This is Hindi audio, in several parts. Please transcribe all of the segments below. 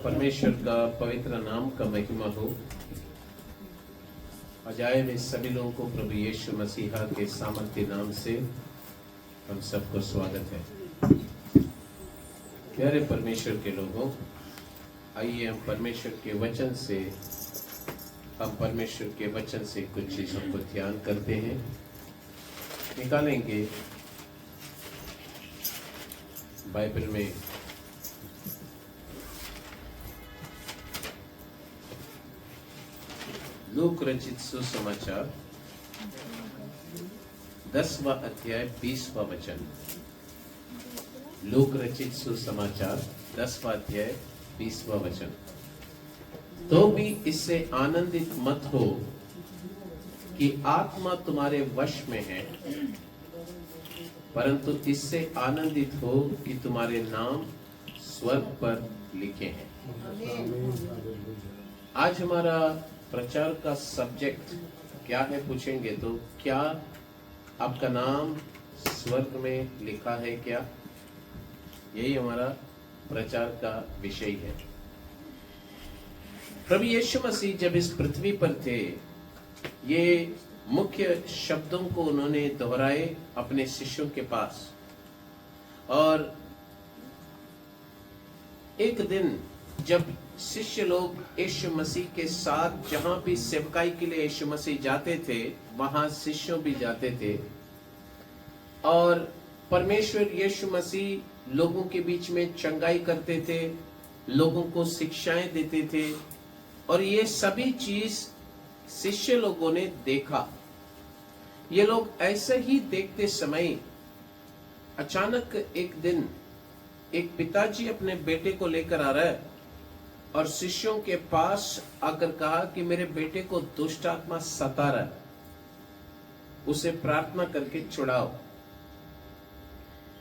परमेश्वर का पवित्र नाम का महिमा हो। अजाए में सभी लोगों को प्रभु यीशु मसीहा के सामर्थ्य नाम से हम सबको स्वागत है। प्यारे परमेश्वर के लोगों, आइए हम परमेश्वर के वचन से कुछ चीजों को ध्यान करते हैं। निकालेंगे बाइबल में लूक रचित सुसमाचार 10वां अध्याय 20वां वचन। लूक रचित सुसमाचार 10वां अध्याय 20वां वचन। तो भी इससे आनंदित मत हो कि आत्मा तुम्हारे वश में है, परंतु इससे आनंदित हो कि तुम्हारे नाम स्वर्ग पर लिखे हैं। आज हमारा प्रचार का सब्जेक्ट क्या है पूछेंगे तो क्या आपका नाम स्वर्ग में लिखा है क्या? यही हमारा प्रचार का विषय है। प्रभु यीशु मसीह जब इस पृथ्वी पर थे, ये मुख्य शब्दों को उन्होंने दोहराए अपने शिष्यों के पास। और एक दिन जब शिष्य लोग यीशु मसीह के साथ जहां भी सेवकाई के लिए यीशु मसीह जाते थे, वहां शिष्यों भी जाते थे। और परमेश्वर यीशु मसीह लोगों के बीच में चंगाई करते थे, लोगों को शिक्षाएं देते थे, और ये सभी चीज शिष्य लोगों ने देखा। ये लोग ऐसे ही देखते समय अचानक एक दिन एक पिताजी अपने बेटे को लेकर आ रहा है और शिष्यों के पास आकर कहा कि मेरे बेटे को दुष्ट आत्मा सता रहा है, उसे प्रार्थना करके छुड़ाओ।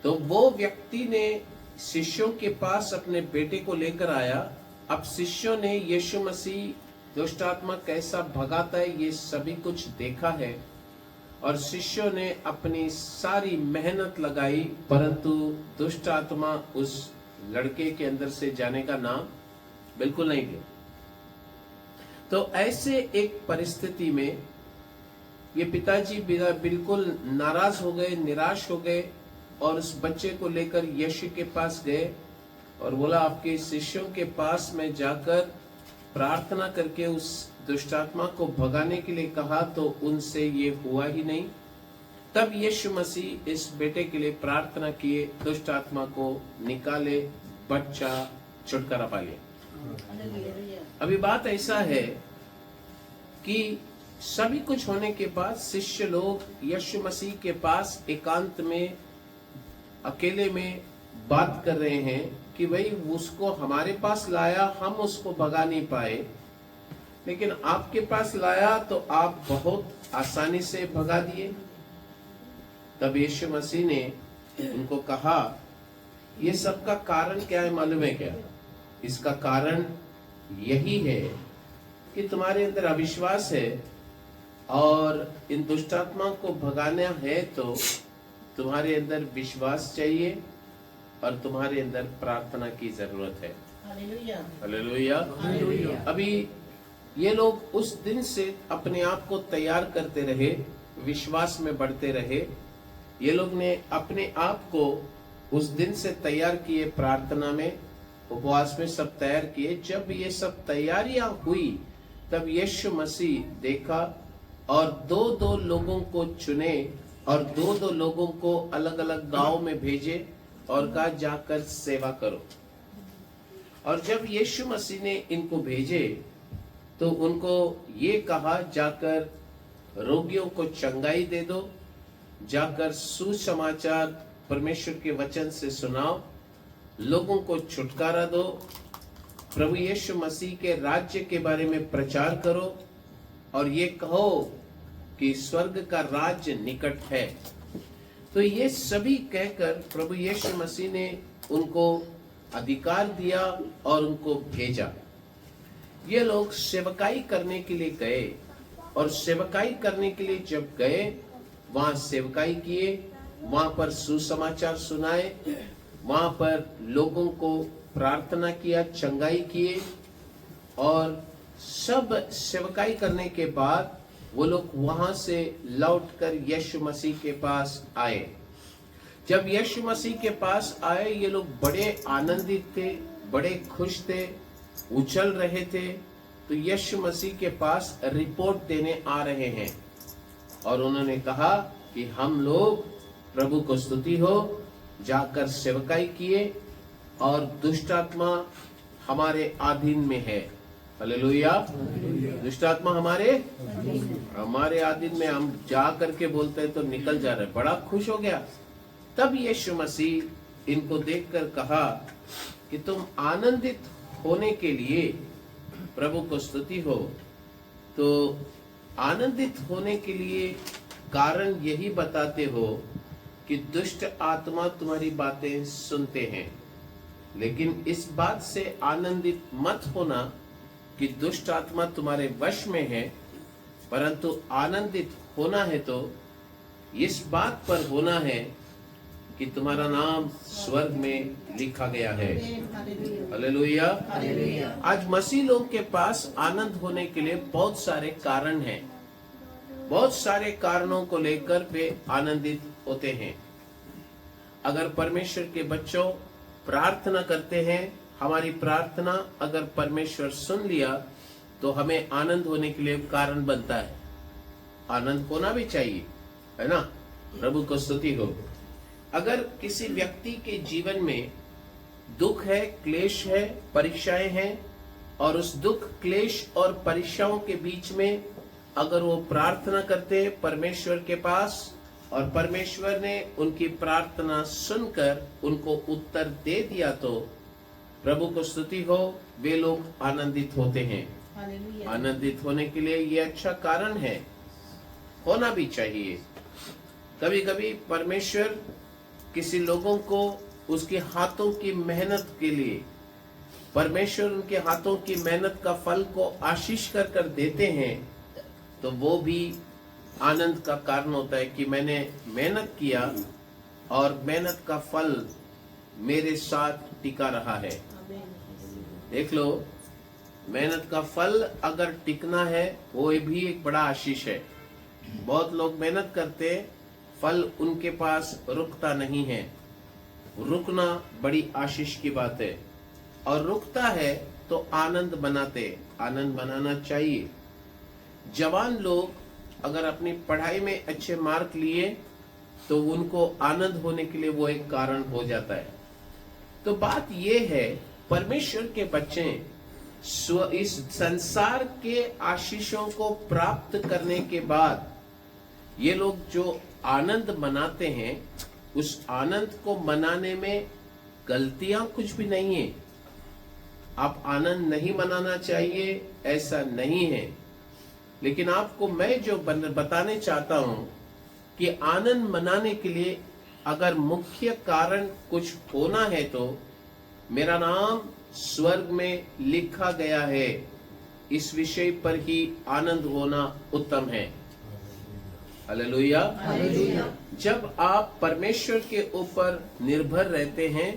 तो वो व्यक्ति ने शिष्यों के पास अपने बेटे को लेकर आया। अब शिष्यों ने यीशु मसीह दुष्ट आत्मा कैसा भगाता है ये सभी कुछ देखा है, और शिष्यों ने अपनी सारी मेहनत लगाई, परंतु दुष्ट आत्मा उस लड़के के अंदर से जाने का नाम बिल्कुल नहीं लिया। तो ऐसे एक परिस्थिति में ये पिताजी बिल्कुल नाराज हो गए, निराश हो गए, और उस बच्चे को लेकर यीशु के पास गए और बोला, आपके शिष्यों के पास में जाकर प्रार्थना करके उस दुष्टात्मा को भगाने के लिए कहा, तो उनसे ये हुआ ही नहीं। तब यीशु मसीह इस बेटे के लिए प्रार्थना किए, दुष्ट आत्मा को निकाले, बच्चा छुटकारा पा लिया। अभी बात ऐसा है कि सभी कुछ होने के बाद शिष्य लोग यीशु मसीह के पास एकांत में अकेले में बात कर रहे हैं कि भाई उसको हमारे पास लाया, हम उसको भगा नहीं पाए, लेकिन आपके पास लाया तो आप बहुत आसानी से भगा दिए। तब यीशु मसीह ने उनको कहा, ये सब का कारण क्या है मालूम है क्या? इसका कारण यही है कि तुम्हारे अंदर अविश्वास है, और इन दुष्टात्मा को भगाना है तो तुम्हारे अंदर विश्वास चाहिए और तुम्हारे अंदर प्रार्थना की जरूरत है। हालेलुया। अभी ये लोग उस दिन से अपने आप को तैयार करते रहे, विश्वास में बढ़ते रहे। ये लोग ने अपने आप को उस दिन से तैयार किए, प्रार्थना में, उपवास में, सब तैयार किए। जब ये सब तैयारियां हुई तब यीशु मसीह देखा और दो लोगों को चुने और दो लोगों को अलग अलग गांव में भेजे और कहा, जाकर सेवा करो। और जब यीशु मसीह ने इनको भेजे तो उनको ये कहा, जाकर रोगियों को चंगाई दे दो, जाकर सुसमाचार परमेश्वर के वचन से सुनाओ, लोगों को छुटकारा दो, प्रभु यीशु मसीह के राज्य के बारे में प्रचार करो, और ये कहो कि स्वर्ग का राज्य निकट है। तो ये सभी कहकर प्रभु यीशु मसीह ने उनको अधिकार दिया और उनको भेजा। ये लोग सेवकाई करने के लिए गए, और सेवकाई करने के लिए जब गए, वहां सेवकाई किए, वहां पर सुसमाचार सुनाए, वहां पर लोगों को प्रार्थना किया, चंगाई किए और सब सेवकाई करने के बाद वो लोग वहां से लौटकर यीशु मसीह के पास आए। जब यीशु मसीह के पास आए ये लोग बड़े आनंदित थे, बड़े खुश थे, उछल रहे थे। तो यीशु मसीह के पास रिपोर्ट देने आ रहे हैं और उन्होंने कहा कि हम लोग, प्रभु को स्तुति हो, जाकर सेवकाई किए और दुष्ट आत्मा हमारे अधीन में है। हालेलुया। दुष्ट आत्मा हमारे अधीन में, हम जा करके बोलते हैं तो निकल जा रहे। बड़ा खुश हो गया। तब यीशु मसीह इनको देखकर कहा कि तुम आनंदित होने के लिए, प्रभु को स्तुति हो, तो आनंदित होने के लिए कारण यही बताते हो कि दुष्ट आत्मा तुम्हारी बातें सुनते हैं। लेकिन इस बात से आनंदित मत होना कि दुष्ट आत्मा तुम्हारे वश में है, परंतु आनंदित होना है तो इस बात पर होना है कि तुम्हारा नाम स्वर्ग में लिखा गया है। हालेलुया। आज मसीह लोग के पास आनंद होने के लिए बहुत सारे कारण हैं। बहुत सारे कारणों को लेकर वे आनंदित होते हैं। अगर परमेश्वर के बच्चों प्रार्थना करते हैं, हमारी प्रार्थना अगर परमेश्वर सुन लिया तो हमें आनंद होने के लिए कारण बनता है। आनंद होना भी चाहिए, है ना। प्रभु को स्तुति हो। अगर किसी व्यक्ति के जीवन में दुख है, क्लेश है, परीक्षाएं हैं और उस दुख, क्लेश और परीक्षाओं के बीच में अगर वो प्रार्थना करते परमेश्वर के पास और परमेश्वर ने उनकी प्रार्थना सुनकर उनको उत्तर दे दिया तो प्रभु को स्तुति हो, वे लोग आनंदित होते हैं। आनंदित होने के लिए ये अच्छा कारण है, होना भी चाहिए। कभी कभी परमेश्वर किसी लोगों को उसके हाथों की मेहनत के लिए, परमेश्वर उनके हाथों की मेहनत का फल को आशीष कर कर देते हैं, तो वो भी आनंद का कारण होता है कि मैंने मेहनत किया और मेहनत का फल मेरे साथ टिका रहा है। देख लो, मेहनत का फल अगर टिकना है वो भी एक बड़ा आशीष है। बहुत लोग मेहनत करते, फल उनके पास रुकता नहीं है। रुकना बड़ी आशीष की बात है और रुकता है तो आनंद बनाते, आनंद बनाना चाहिए। जवान लोग अगर अपनी पढ़ाई में अच्छे मार्क लिए तो उनको आनंद होने के लिए वो एक कारण हो जाता है। तो बात ये है, परमेश्वर के बच्चे इस संसार के आशीषों को प्राप्त करने के बाद ये लोग जो आनंद मनाते हैं, उस आनंद को मनाने में गलतियां कुछ भी नहीं है। आप आनंद नहीं मनाना चाहिए ऐसा नहीं है, लेकिन आपको मैं जो बताने चाहता हूं कि आनंद मनाने के लिए अगर मुख्य कारण कुछ होना है तो मेरा नाम स्वर्ग में लिखा गया है, इस विषय पर ही आनंद होना उत्तम है। हालेलुया। जब आप परमेश्वर के ऊपर निर्भर रहते हैं,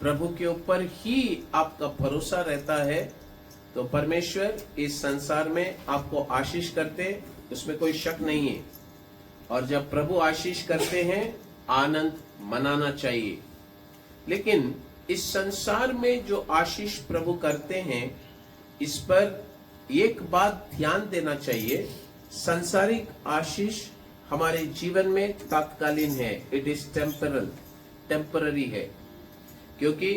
प्रभु के ऊपर ही आपका भरोसा रहता है, तो परमेश्वर इस संसार में आपको आशीष करते, उसमें कोई शक नहीं है। और जब प्रभु आशीष करते हैं, आनंद मनाना चाहिए। लेकिन इस संसार में जो आशीष प्रभु करते हैं, इस पर एक बात ध्यान देना चाहिए। सांसारिक आशीष हमारे जीवन में तात्कालीन है, इट इज टेम्परल, टेम्पररी है, क्योंकि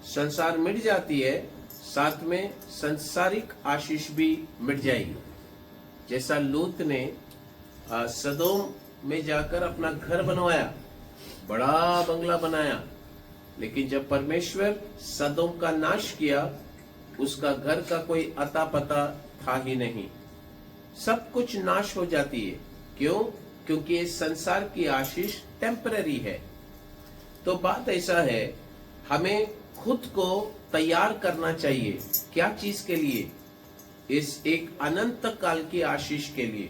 संसार मिट जाती है, साथ में संसारिक आशीष भी मिट जाएगी। जैसा लूत ने सदोम में जाकर अपना घर बनवाया, बड़ा बंगला बनाया, लेकिन जब परमेश्वर सदोम का नाश किया, उसका घर का कोई अता पता था ही नहीं। सब कुछ नाश हो जाती है। क्यों? क्योंकि इस संसार की आशीष टेम्पररी है। तो बात ऐसा है, हमें खुद को तैयार करना चाहिए। क्या चीज के लिए? इस एक अनंत काल की आशीष के लिए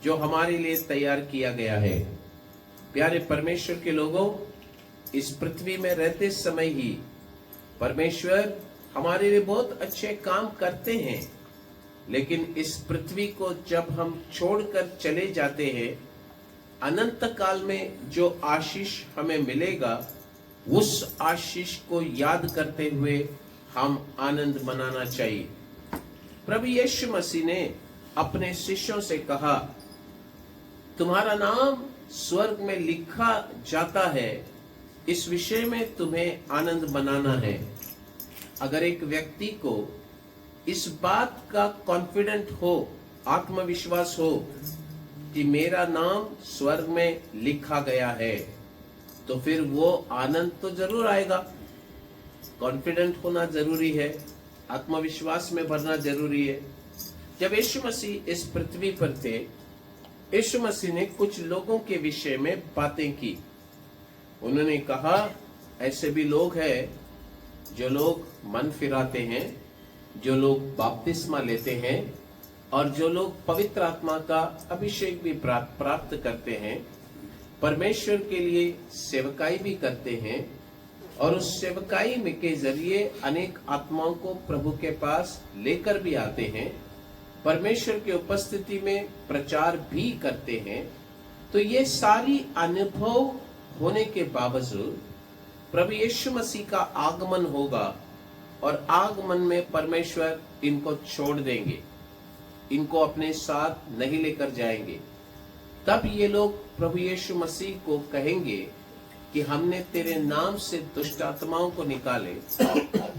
जो हमारे लिए तैयार किया गया है। प्यारे परमेश्वर के लोगों, इस पृथ्वी में रहते समय ही परमेश्वर हमारे लिए बहुत अच्छे काम करते हैं, लेकिन इस पृथ्वी को जब हम छोड़कर चले जाते हैं, अनंत काल में जो आशीष हमें मिलेगा, उस आशीष को याद करते हुए हम आनंद मनाना चाहिए। प्रभु यीशु मसीह ने अपने शिष्यों से कहा, तुम्हारा नाम स्वर्ग में लिखा जाता है, इस विषय में तुम्हें आनंद मनाना है। अगर एक व्यक्ति को इस बात का कॉन्फिडेंट हो, आत्मविश्वास हो कि मेरा नाम स्वर्ग में लिखा गया है, तो फिर वो आनंद तो जरूर आएगा। कॉन्फिडेंट होना जरूरी है, आत्मविश्वास में भरना जरूरी है। जब यीशु मसीह इस पृथ्वी पर थे, यीशु मसीह ने कुछ लोगों के विषय में बातें की। उन्होंने कहा, ऐसे भी लोग हैं जो लोग मन फिराते हैं, जो लोग बपतिस्मा लेते हैं और जो लोग पवित्र आत्मा का अभिषेक भी प्राप्त करते हैं, परमेश्वर के लिए सेवकाई भी करते हैं और उस सेवकाई में के जरिए अनेक आत्माओं को प्रभु के पास लेकर भी आते हैं, परमेश्वर की उपस्थिति में प्रचार भी करते हैं। तो ये सारी अनुभव होने के बावजूद प्रभु यीशु मसीह का आगमन होगा और आगमन में परमेश्वर इनको छोड़ देंगे, इनको अपने साथ नहीं लेकर जाएंगे। तब ये लोग प्रभु यीशु मसीह को कहेंगे कि हमने तेरे नाम से दुष्ट आत्माओं को निकाले,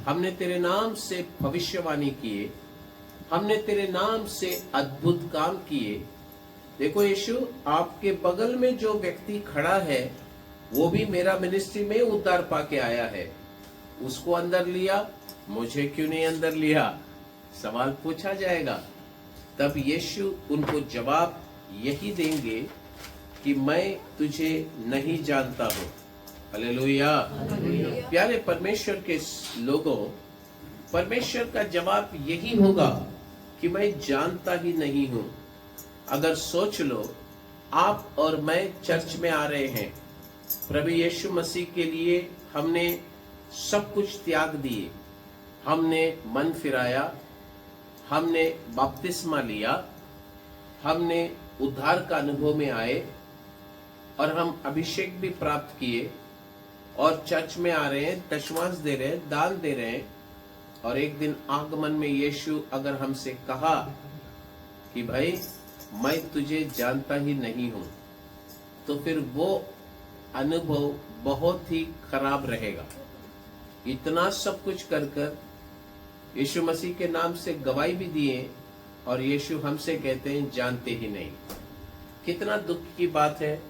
हमने तेरे नाम से भविष्यवाणी किए, हमने तेरे नाम से अद्भुत काम किए। देखो यीशु, आपके बगल में जो व्यक्ति खड़ा है वो भी मेरा मिनिस्ट्री में उद्धार पाके आया है, उसको अंदर लिया, मुझे क्यों नहीं अंदर लिया? सवाल पूछा जाएगा। तब यीशु उनको जवाब यही देंगे कि मैं तुझे नहीं जानता हूं। हालेलुया। प्यारे परमेश्वर के लोगों, परमेश्वर का जवाब यही होगा कि मैं जानता ही नहीं हूं। अगर सोच लो, आप और मैं चर्च में आ रहे हैं, प्रभु यीशु मसीह के लिए हमने सब कुछ त्याग दिए, हमने मन फिराया, हमने बपतिस्मा लिया, हमने उद्धार का अनुभव में आए और हम अभिषेक भी प्राप्त किए और चर्च में आ रहे हैं, दशमांश दे रहे हैं, दान दे रहे हैं। और एक दिन आगमन में यीशु अगर हमसे कहा कि भाई मैं तुझे जानता ही नहीं हूं, तो फिर वो अनुभव बहुत ही खराब रहेगा। इतना सब कुछ कर कर यीशु मसीह के नाम से गवाही भी दिए और यीशु हमसे कहते हैं जानते ही नहीं। कितना दुख की बात है।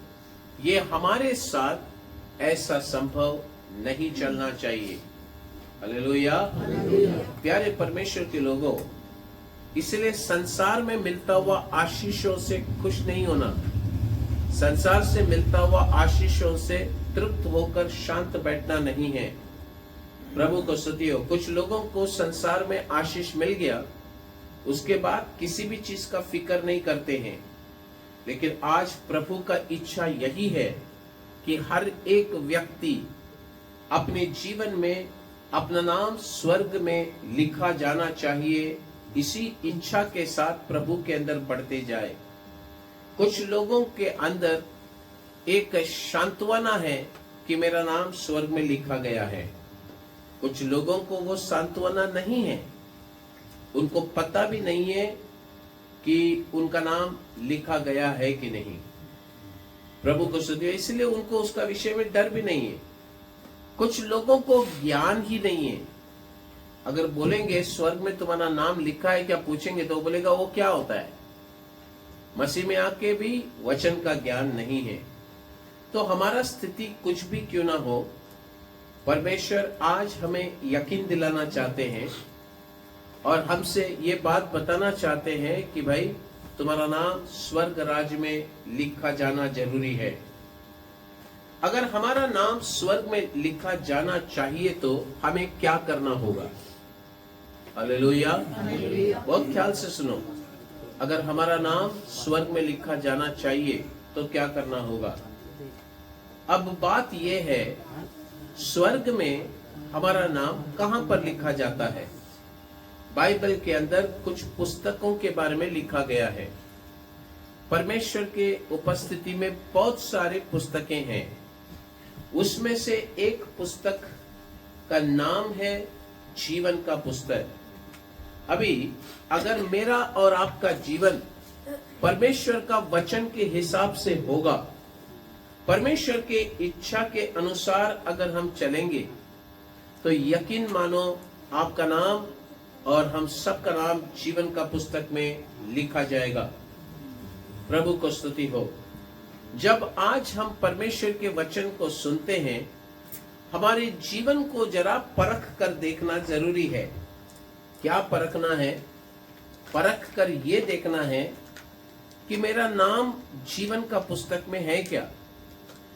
ये हमारे साथ ऐसा संभव नहीं चलना चाहिए। हालेलुया। प्यारे परमेश्वर के लोगों, इसलिए संसार में मिलता हुआ आशीषों से खुश नहीं होना, संसार से मिलता हुआ आशीषों से तृप्त होकर शांत बैठना नहीं है। प्रभु को स्तुति हो। कुछ लोगों को संसार में आशीष मिल गया, उसके बाद किसी भी चीज का फिक्र नहीं करते हैं। लेकिन आज प्रभु का इच्छा यही है कि हर एक व्यक्ति अपने जीवन में अपना नाम स्वर्ग में लिखा जाना चाहिए। इसी इच्छा के साथ प्रभु के अंदर बढ़ते जाए। कुछ लोगों के अंदर एक सांत्वना है कि मेरा नाम स्वर्ग में लिखा गया है, कुछ लोगों को वो सांत्वना नहीं है, उनको पता भी नहीं है कि उनका नाम लिखा गया है कि नहीं। प्रभु को स्तुति, इसलिए उनको उसका विषय में डर भी नहीं है। कुछ लोगों को ज्ञान ही नहीं है। अगर बोलेंगे स्वर्ग में तुम्हारा नाम लिखा है क्या, पूछेंगे तो बोलेगा वो क्या होता है। मसीह में आके भी वचन का ज्ञान नहीं है। तो हमारा स्थिति कुछ भी क्यों ना हो, परमेश्वर आज हमें यकीन दिलाना चाहते हैं और हमसे ये बात बताना चाहते हैं कि भाई तुम्हारा नाम स्वर्ग राज्य में लिखा जाना जरूरी है। अगर हमारा नाम स्वर्ग में लिखा जाना चाहिए तो हमें क्या करना होगा? हालेलुया। बहुत ख्याल से सुनो। अगर हमारा नाम स्वर्ग में लिखा जाना चाहिए तो क्या करना होगा? अब बात यह है, स्वर्ग में हमारा नाम कहां पर लिखा जाता है? बाइबल के अंदर कुछ पुस्तकों के बारे में लिखा गया है। परमेश्वर के उपस्थिति में बहुत सारे पुस्तकें हैं। उसमें से एक पुस्तक का नाम है जीवन का पुस्तक। अभी अगर मेरा और आपका जीवन परमेश्वर का वचन के हिसाब से होगा, परमेश्वर के इच्छा के अनुसार अगर हम चलेंगे, तो यकीन मानो आपका नाम और हम सबका नाम जीवन का पुस्तक में लिखा जाएगा। प्रभु को स्तुति हो। जब आज हम परमेश्वर के वचन को सुनते हैं, हमारे जीवन को जरा परख कर देखना जरूरी है। क्या परखना है? परख कर ये देखना है कि मेरा नाम जीवन का पुस्तक में है क्या।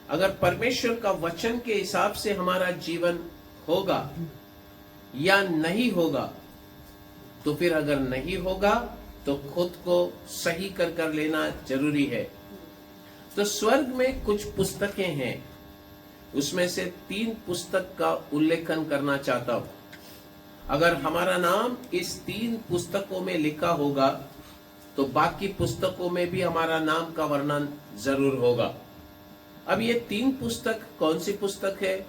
अगर परमेश्वर का वचन के हिसाब से हमारा जीवन होगा या नहीं होगा, तो फिर अगर नहीं होगा तो खुद को सही कर लेना जरूरी है। तो स्वर्ग में कुछ पुस्तकें हैं, उसमें से 3 पुस्तक का उल्लेखन करना चाहता हूं। अगर हमारा नाम इस 3 पुस्तकों में लिखा होगा, तो बाकी पुस्तकों में भी हमारा नाम का वर्णन जरूर होगा। अब ये 3 पुस्तक कौन सी पुस्तक है?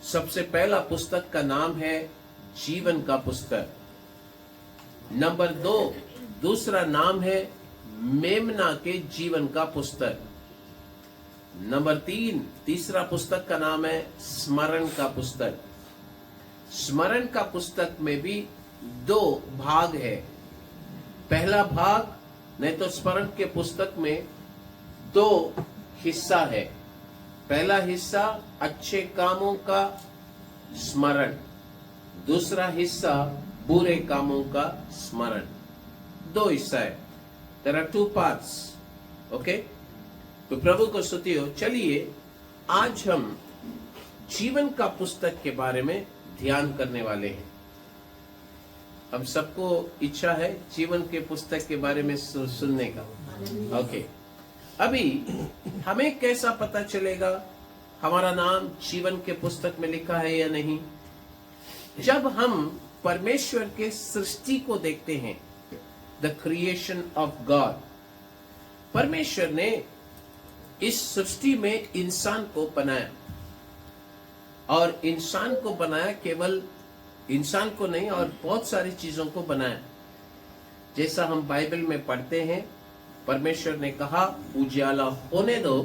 सबसे पहला पुस्तक का नाम है जीवन का पुस्तक। नंबर 2 दूसरा नाम है मेमना के जीवन का पुस्तक। नंबर 3 तीसरा पुस्तक का नाम है स्मरण का पुस्तक। स्मरण का पुस्तक में भी 2 भाग है। पहला भाग नहीं तो स्मरण के पुस्तक में 2 हिस्सा है। पहला हिस्सा अच्छे कामों का स्मरण, दूसरा हिस्सा बुरे कामों का स्मरण। 2 हिस्सा है। There are 2 parts. ओके? तो प्रभु को स्तुति हो। चलिए आज हम जीवन का पुस्तक के बारे में ध्यान करने वाले हैं। हम सबको इच्छा है जीवन के पुस्तक के बारे में सुनने का। ओके, अभी हमें कैसा पता चलेगा हमारा नाम जीवन के पुस्तक में लिखा है या नहीं? जब हम परमेश्वर के सृष्टि को देखते हैं, द क्रिएशन ऑफ गॉड। परमेश्वर ने इस सृष्टि में इंसान को बनाया, और इंसान को बनाया, केवल इंसान को नहीं और बहुत सारी चीजों को बनाया। जैसा हम बाइबल में पढ़ते हैं, परमेश्वर ने कहा उजाला होने दो,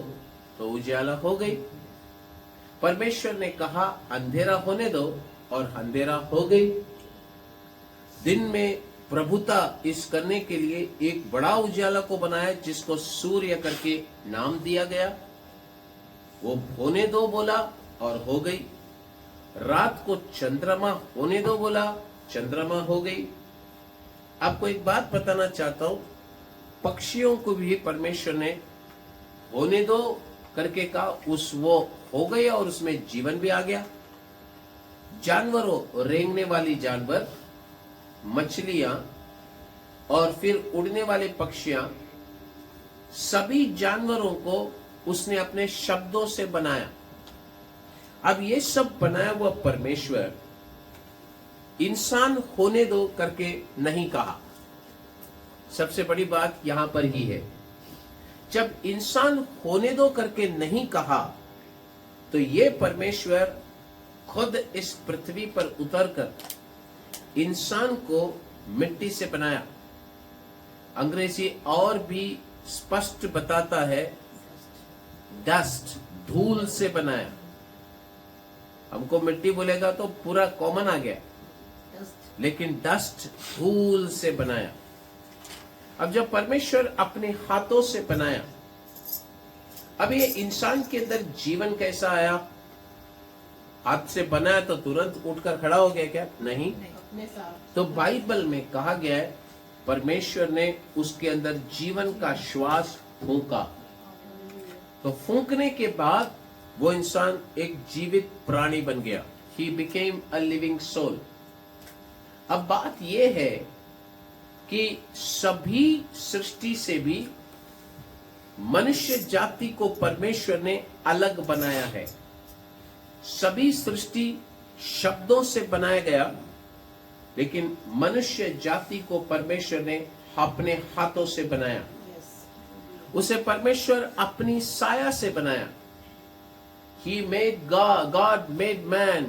तो उजाला हो गई। परमेश्वर ने कहा अंधेरा होने दो, और अंधेरा हो गई। दिन में प्रभुता इस करने के लिए एक बड़ा उजाला को बनाया, जिसको सूर्य करके नाम दिया गया। वो होने दो बोला और हो गई। रात को चंद्रमा होने दो बोला, चंद्रमा हो गई। आपको एक बात बताना चाहता हूं, पक्षियों को भी परमेश्वर ने होने दो करके कहा, वो हो गए और उसमें जीवन भी आ गया। जानवरों, रेंगने वाली जानवर, मछलियां और फिर उड़ने वाले पक्षियां, सभी जानवरों को उसने अपने शब्दों से बनाया। अब ये सब बनाया हुआ परमेश्वर इंसान होने दो करके नहीं कहा। सबसे बड़ी बात यहां पर ही है, जब इंसान होने दो करके नहीं कहा, तो ये परमेश्वर खुद इस पृथ्वी पर उतरकर इंसान को मिट्टी से बनाया। अंग्रेजी और भी स्पष्ट बताता है, डस्ट, धूल से बनाया। हमको मिट्टी बोलेगा तो पूरा कॉमन आ गया, लेकिन डस्ट, धूल से बनाया। अब जब परमेश्वर अपने हाथों से बनाया, अब ये इंसान के अंदर जीवन कैसा आया? हाथ से बनाया तो तुरंत उठकर खड़ा हो गया क्या? नहीं। तो बाइबल में कहा गया है, परमेश्वर ने उसके अंदर जीवन का श्वास फूंका। तो फूंकने के बाद वो इंसान एक जीवित प्राणी बन गया। He became a living soul. अब बात यह है कि सभी सृष्टि से भी मनुष्य जाति को परमेश्वर ने अलग बनाया है। सभी सृष्टि शब्दों से बनाया गया, लेकिन मनुष्य जाति को परमेश्वर ने अपने हाथों से बनाया। उसे परमेश्वर अपनी साया से बनाया। He made God made man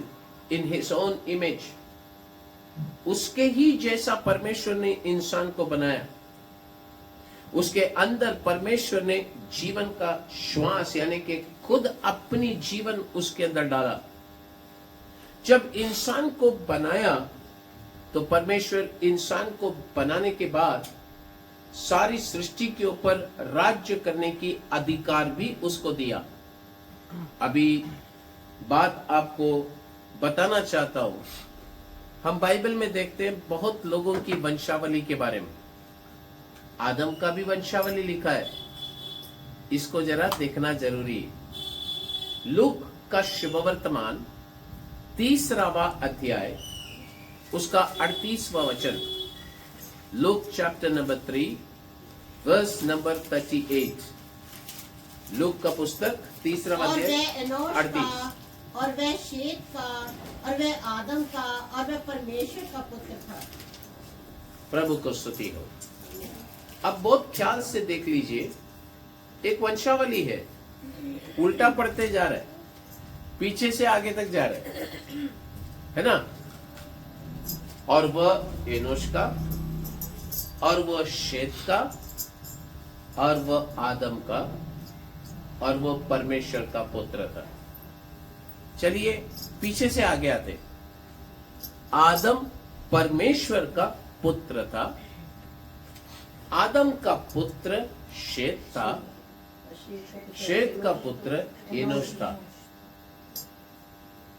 in his own image. उसके ही जैसा परमेश्वर ने इंसान को बनाया। उसके अंदर परमेश्वर ने जीवन का श्वास यानी कि खुद अपनी जीवन उसके अंदर डाला। जब इंसान को बनाया तो परमेश्वर इंसान को बनाने के बाद सारी सृष्टि के ऊपर राज्य करने की अधिकार भी उसको दिया। अभी बात आपको बताना चाहता हूं। हम बाइबल में देखते हैं बहुत लोगों की वंशावली के बारे में। आदम का भी वंशावली लिखा है, इसको जरा देखना जरूरी है। लूक का शुभवर्तमान 3वां अध्याय उसका 38वां वचन। Luke chapter number 3 verse number 38। Luke का पुस्तक 3वां अध्याय 38। और वह शेत का और वह आदम का और वह परमेश्वर का पुत्र था। प्रभु को स्तुति हो। अब बहुत ख्याल से देख लीजिए, एक वंशावली है, उल्टा पढ़ते जा रहे, पीछे से आगे तक जा रहे, है ना। और वह एनोश का और वह शेत का और वह आदम का और वह परमेश्वर का पुत्र था। चलिए पीछे से आगे आते। आदम परमेश्वर का पुत्र था। आदम का पुत्र शेत था। शेत का पुत्र एनोश था।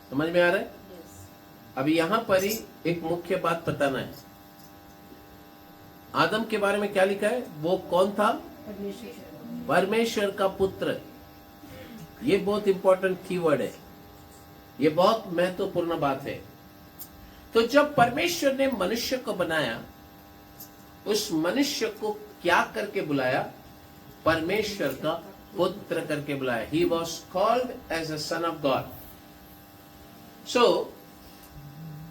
समझ में आ रहा है? अभी यहां पर ही एक मुख्य बात बताना है। आदम के बारे में क्या लिखा है? वो कौन था? परमेश्वर का पुत्र। ये बहुत इंपॉर्टेंट कीवर्ड है, ये बहुत महत्वपूर्ण बात है। तो जब परमेश्वर ने मनुष्य को बनाया, उस मनुष्य को क्या करके बुलाया? परमेश्वर का पुत्र करके बुलाया। He was called as a son of God. So,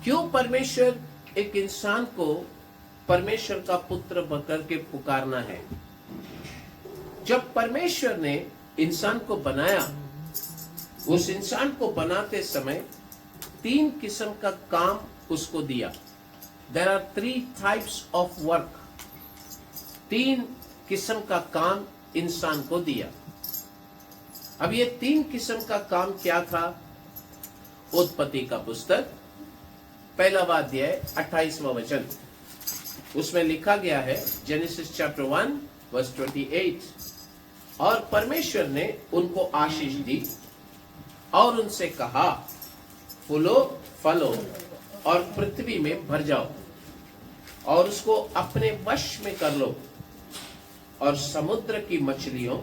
क्यों परमेश्वर एक इंसान को परमेश्वर का पुत्र करके पुकारना है? जब परमेश्वर ने इंसान को बनाया, उस इंसान को बनाते समय 3 किस्म का काम उसको दिया। There are 3 types of work. 3 किस्म का काम इंसान को दिया। अब ये 3 किस्म का काम क्या था? उत्पत्ति का पुस्तक 1वां अध्याय 28वां वचन, उसमें लिखा गया है, जेनेसिस चैप्टर 1 वर्स 28। और परमेश्वर ने उनको आशीष दी और उनसे कहा, फूलो फलो और पृथ्वी में भर जाओ और उसको अपने वश में कर लो, और समुद्र की मछलियों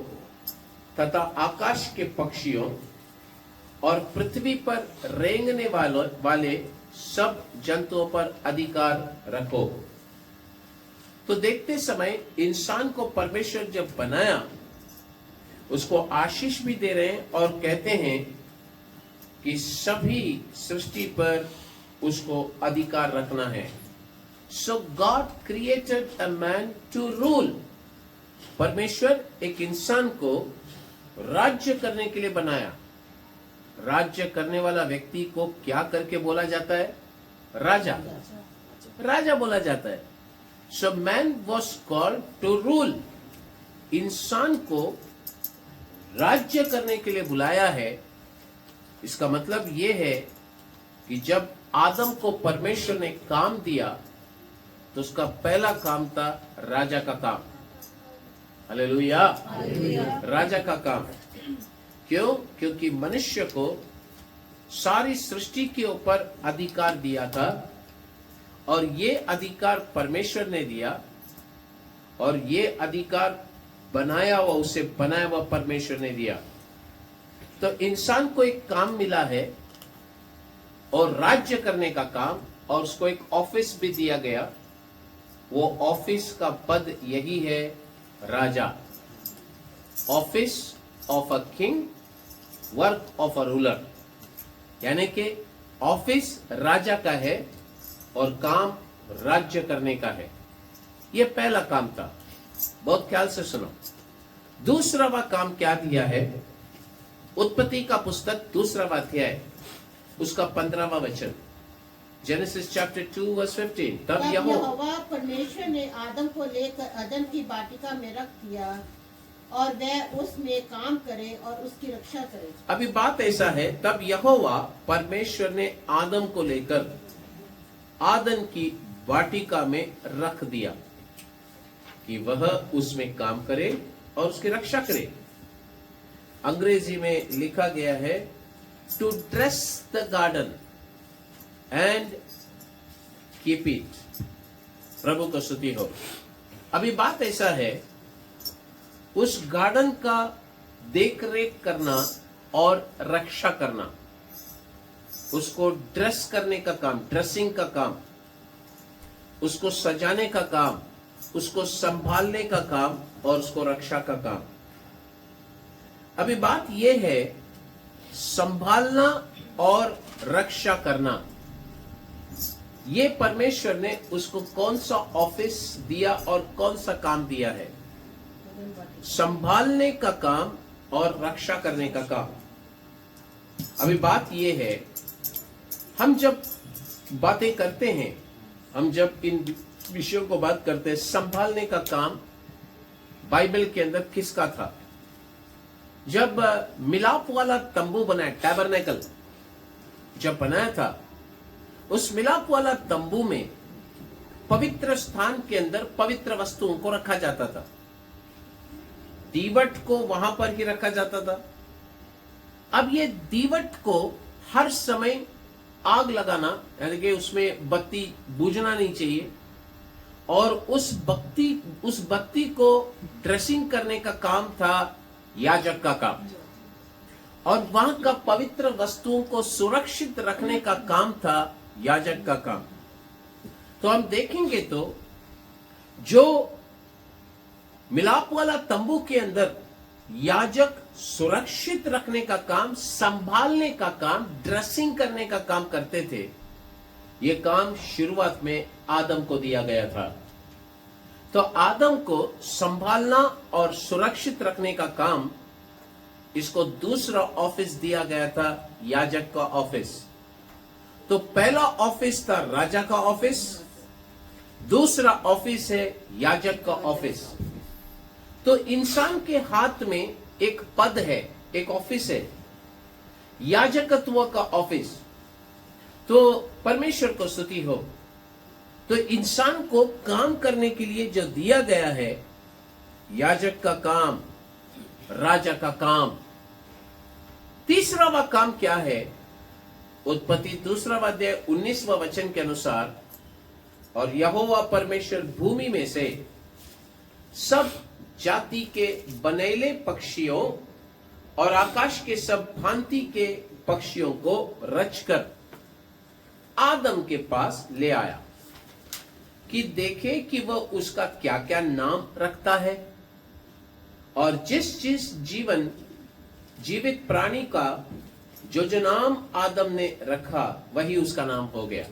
तथा आकाश के पक्षियों और पृथ्वी पर रेंगने वाले सब जंतुओं पर अधिकार रखो। तो देखते समय इंसान को परमेश्वर जब बनाया, उसको आशीष भी दे रहे हैं और कहते हैं कि सभी सृष्टि पर उसको अधिकार रखना है। So God created a man to rule. परमेश्वर एक इंसान को राज्य करने के लिए बनाया। राज्य करने वाला व्यक्ति को क्या करके बोला जाता है? राजा। राजा बोला जाता है। So man was called to rule. इंसान को राज्य करने के लिए बुलाया है। इसका मतलब यह है कि जब आदम को परमेश्वर ने काम दिया, तो उसका पहला काम था राजा का काम। हालेलुया। राजा का काम। क्यों? क्योंकि मनुष्य को सारी सृष्टि के ऊपर अधिकार दिया था, और ये अधिकार परमेश्वर ने दिया, और ये अधिकार बनाया हुआ, उसे बनाया हुआ परमेश्वर ने दिया। तो इंसान को एक काम मिला है और राज्य करने का काम, और उसको एक ऑफिस भी दिया गया। वो ऑफिस का पद यही है, राजा। Office of a king, work of a ruler. यानी कि ऑफिस राजा का है और काम राज्य करने का है। यह पहला काम था। बहुत ख्याल से सुनो। दूसरा वह काम क्या दिया है? उत्पत्ति का पुस्तक 2वां अध्याय उसका 15वां वचन, जेनेसिस चैप्टर 2 वर्स 15। तब यहोवा परमेश्वर ने आदम को लेकर अदन की वाटिका में रख दिया और वह उसमें काम करे और उसकी रक्षा करे। अभी बात ऐसा है, तब यहोवा परमेश्वर ने आदम को लेकर आदन की वाटिका में रख दिया कि वह उसमें काम करे और उसकी रक्षा करे। अंग्रेजी में लिखा गया है to dress the garden and keep it. प्रभु को स्तुति हो। अभी बात ऐसा है, उस गार्डन का देख रेख करना और रक्षा करना, उसको ड्रेस करने का काम, ड्रेसिंग का काम, उसको सजाने का काम, उसको संभालने का काम और उसको रक्षा का काम। अभी बात यह है, संभालना और रक्षा करना, ये परमेश्वर ने उसको कौन सा ऑफिस दिया और कौन सा काम दिया है? संभालने का काम और रक्षा करने का काम। अभी बात यह है, हम जब बातें करते हैं, हम जब इन विषयों को बात करते हैं, संभालने का काम बाइबल के अंदर किसका था? जब मिलाप वाला तंबू बनाया, टैबरनेकल जब बनाया था, उस मिलाप वाला तंबू में पवित्र स्थान के अंदर पवित्र वस्तुओं को रखा जाता था। दीवट को वहां पर ही रखा जाता था। अब ये दीवट को हर समय आग लगाना, यानी कि उसमें बत्ती बुझना नहीं चाहिए, और उस बत्ती को ड्रेसिंग करने का काम था याजक का काम, और वहां का पवित्र वस्तुओं को सुरक्षित रखने का काम था याजक का काम। तो हम देखेंगे तो जो मिलाप वाला तंबू के अंदर याजक सुरक्षित रखने का काम, संभालने का काम, ड्रेसिंग करने का काम करते थे, यह काम शुरुआत में आदम को दिया गया था। तो आदम को संभालना और सुरक्षित रखने का काम, इसको दूसरा ऑफिस दिया गया था, याजक का ऑफिस। तो पहला ऑफिस था राजा का ऑफिस, दूसरा ऑफिस है याजक का ऑफिस। तो इंसान के हाथ में एक पद है, एक ऑफिस है, याजकत्व का ऑफिस। तो परमेश्वर को स्तुति हो। तो इंसान को काम करने के लिए जो दिया गया है, याजक का काम, राजा का काम। तीसरा वह काम क्या है? उत्पत्ति 2वां अध्याय 19वां वचन के अनुसार, और यहोवा परमेश्वर भूमि में से सब जाति के बनेले पक्षियों और आकाश के सब भांति के पक्षियों को रचकर आदम के पास ले आया कि देखे कि वह उसका क्या क्या नाम रखता है। और जिस जीवित प्राणी का जो नाम आदम ने रखा, वही उसका नाम हो गया।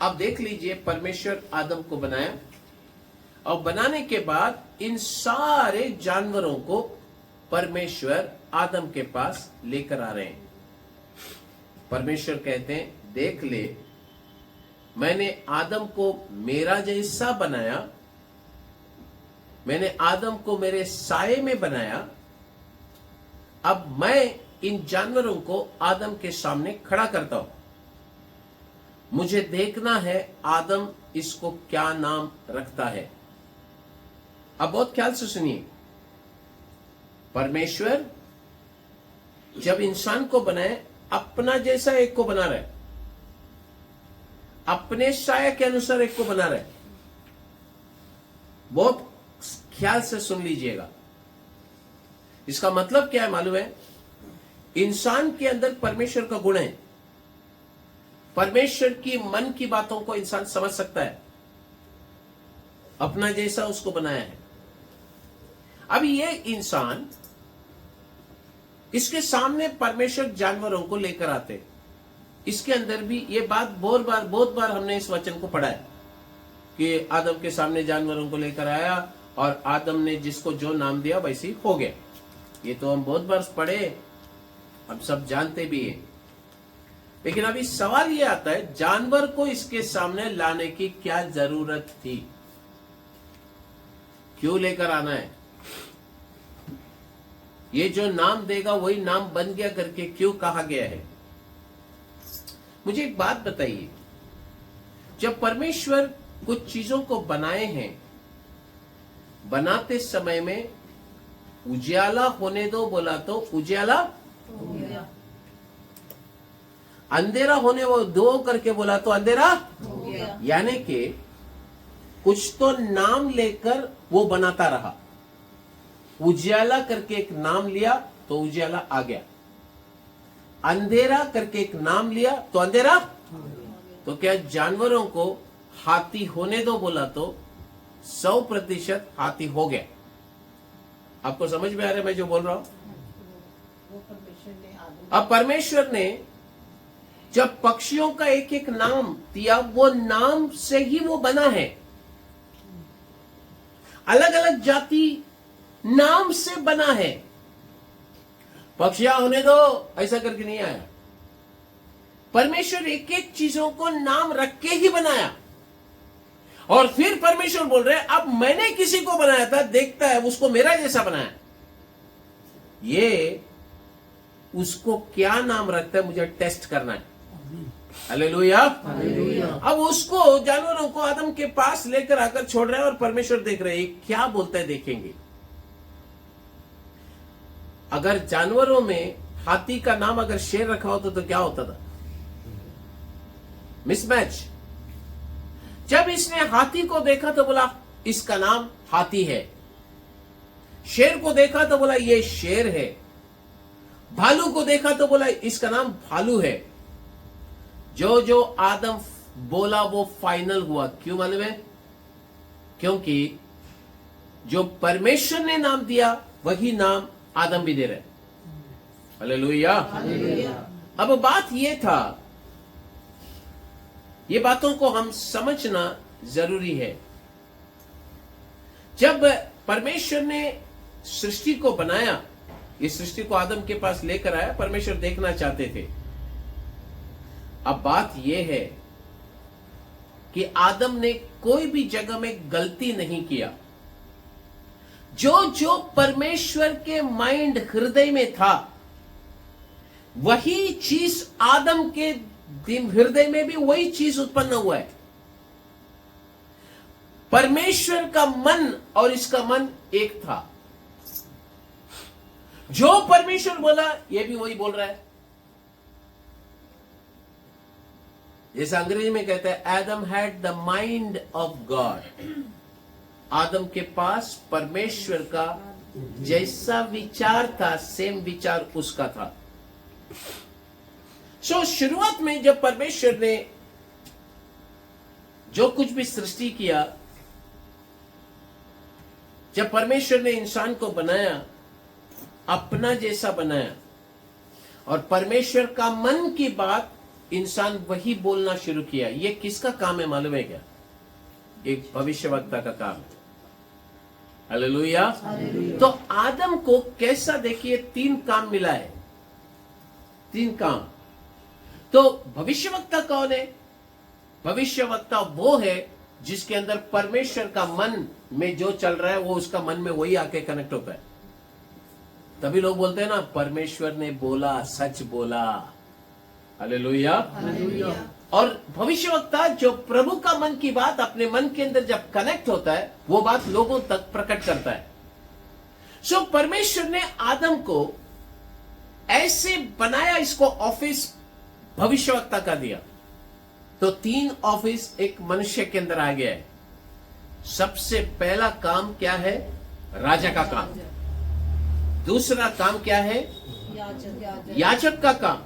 अब देख लीजिए, परमेश्वर आदम को बनाया, और बनाने के बाद इन सारे जानवरों को परमेश्वर आदम के पास लेकर आ रहे हैं। परमेश्वर कहते हैं, देख ले, मैंने आदम को मेरा जैसा बनाया, मैंने आदम को मेरे साये में बनाया। अब मैं इन जानवरों को आदम के सामने खड़ा करता हूं। मुझे देखना है आदम इसको क्या नाम रखता है। अब बहुत ख्याल से सुनिए, परमेश्वर जब इंसान को बनाए, अपना जैसा एक को बना रहे, अपने साया के अनुसार एक को बना रहे। बहुत ख्याल से सुन लीजिएगा। इसका मतलब क्या है मालूम है? इंसान के अंदर परमेश्वर का गुण है। परमेश्वर की मन की बातों को इंसान समझ सकता है, अपना जैसा उसको बनाया है। अब ये इंसान, इसके सामने परमेश्वर जानवरों को लेकर आते, इसके अंदर भी ये बात बहुत बार हमने इस वचन को पढ़ा है कि आदम के सामने जानवरों को लेकर आया और आदम ने जिसको जो नाम दिया वैसे ही हो गया। ये तो हम बहुत बार पढ़े, हम सब जानते भी हैं। लेकिन अभी सवाल ये आता है, जानवर को इसके सामने लाने की क्या जरूरत थी? क्यों लेकर आना है? ये जो नाम देगा वही नाम बन गया करके क्यों कहा गया है? मुझे एक बात बताइए, जब परमेश्वर कुछ चीजों को बनाए हैं, बनाते समय में उजाला होने दो बोला तो उजाला हो गया, अंधेरा होने वो दो करके बोला तो अंधेरा, हो गया, यानी कि कुछ तो नाम लेकर वो बनाता रहा। उजाला करके एक नाम लिया तो उजाला आ गया, अंधेरा करके एक नाम लिया तो अंधेरा। तो क्या जानवरों को हाथी होने दो बोला तो 100% हाथी हो गया? आपको समझ में आ रहा है मैं जो बोल रहा हूं? वो परमेश्वर ने आदम अब परमेश्वर ने जब पक्षियों का एक एक नाम दिया, वो नाम से ही वो बना है। अलग अलग जाति नाम से बना है। पक्षियां होने दो ऐसा करके नहीं आया। परमेश्वर एक एक चीजों को नाम रख के ही बनाया। और फिर परमेश्वर बोल रहे हैं, अब मैंने किसी को बनाया था, देखता है उसको मेरा जैसा बनाया। ये उसको क्या नाम रखता है मुझे टेस्ट करना है। हालेलुया। अब उसको जानवरों को आदम के पास लेकर आकर छोड़ रहे हैं और परमेश्वर देख रहे हैं क्या बोलता है, देखेंगे। अगर जानवरों में हाथी का नाम अगर शेर रखा होता तो क्या होता था? मिसमैच। जब इसने हाथी को देखा तो बोला इसका नाम हाथी है, शेर को देखा तो बोला ये शेर है, भालू को देखा तो बोला इसका नाम भालू है। जो जो आदम बोला वो फाइनल हुआ। क्यों मालूम है? क्योंकि जो परमेश्वर ने नाम दिया वही नाम आदम भी दे रहे। हालेलुया। अब बात ये था, ये बातों को हम समझना जरूरी है। जब परमेश्वर ने सृष्टि को बनाया, ये सृष्टि को आदम के पास लेकर आया, परमेश्वर देखना चाहते थे। अब बात यह है कि आदम ने कोई भी जगह में गलती नहीं किया। जो जो परमेश्वर के माइंड हृदय में था वही चीज आदम के दिन हृदय में भी वही चीज उत्पन्न हुआ है। परमेश्वर का मन और इसका मन एक था। जो परमेश्वर बोला ये भी वही बोल रहा है। जैसे अंग्रेजी में कहते हैं Adam had the mind of God. आदम के पास परमेश्वर का जैसा विचार था सेम विचार उसका था। शुरुआत में जब परमेश्वर ने जो कुछ भी सृष्टि किया, जब परमेश्वर ने इंसान को बनाया, अपना जैसा बनाया, और परमेश्वर का मन की बात इंसान वही बोलना शुरू किया। ये किसका काम है मालूम है क्या? एक भविष्यवक्ता का काम है। हालेलुया। तो आदम को कैसा, देखिए 3 काम मिला है, 3 काम। तो भविष्यवक्ता कौन है? भविष्यवक्ता वो है जिसके अंदर परमेश्वर का मन में जो चल रहा है वो उसका मन में वही आके कनेक्ट होता है। तभी लोग बोलते हैं ना, परमेश्वर ने बोला सच बोला। हालेलुया। और भविष्यवक्ता जो प्रभु का मन की बात अपने मन के अंदर जब कनेक्ट होता है वो बात लोगों तक प्रकट करता है। परमेश्वर ने आदम को ऐसे बनाया, इसको ऑफिस भविष्यवक्ता का दिया। तो 3 ऑफिस एक मनुष्य के अंदर आ गया है। सबसे पहला काम क्या है? राजा का काम। दूसरा काम क्या है? याजक का काम।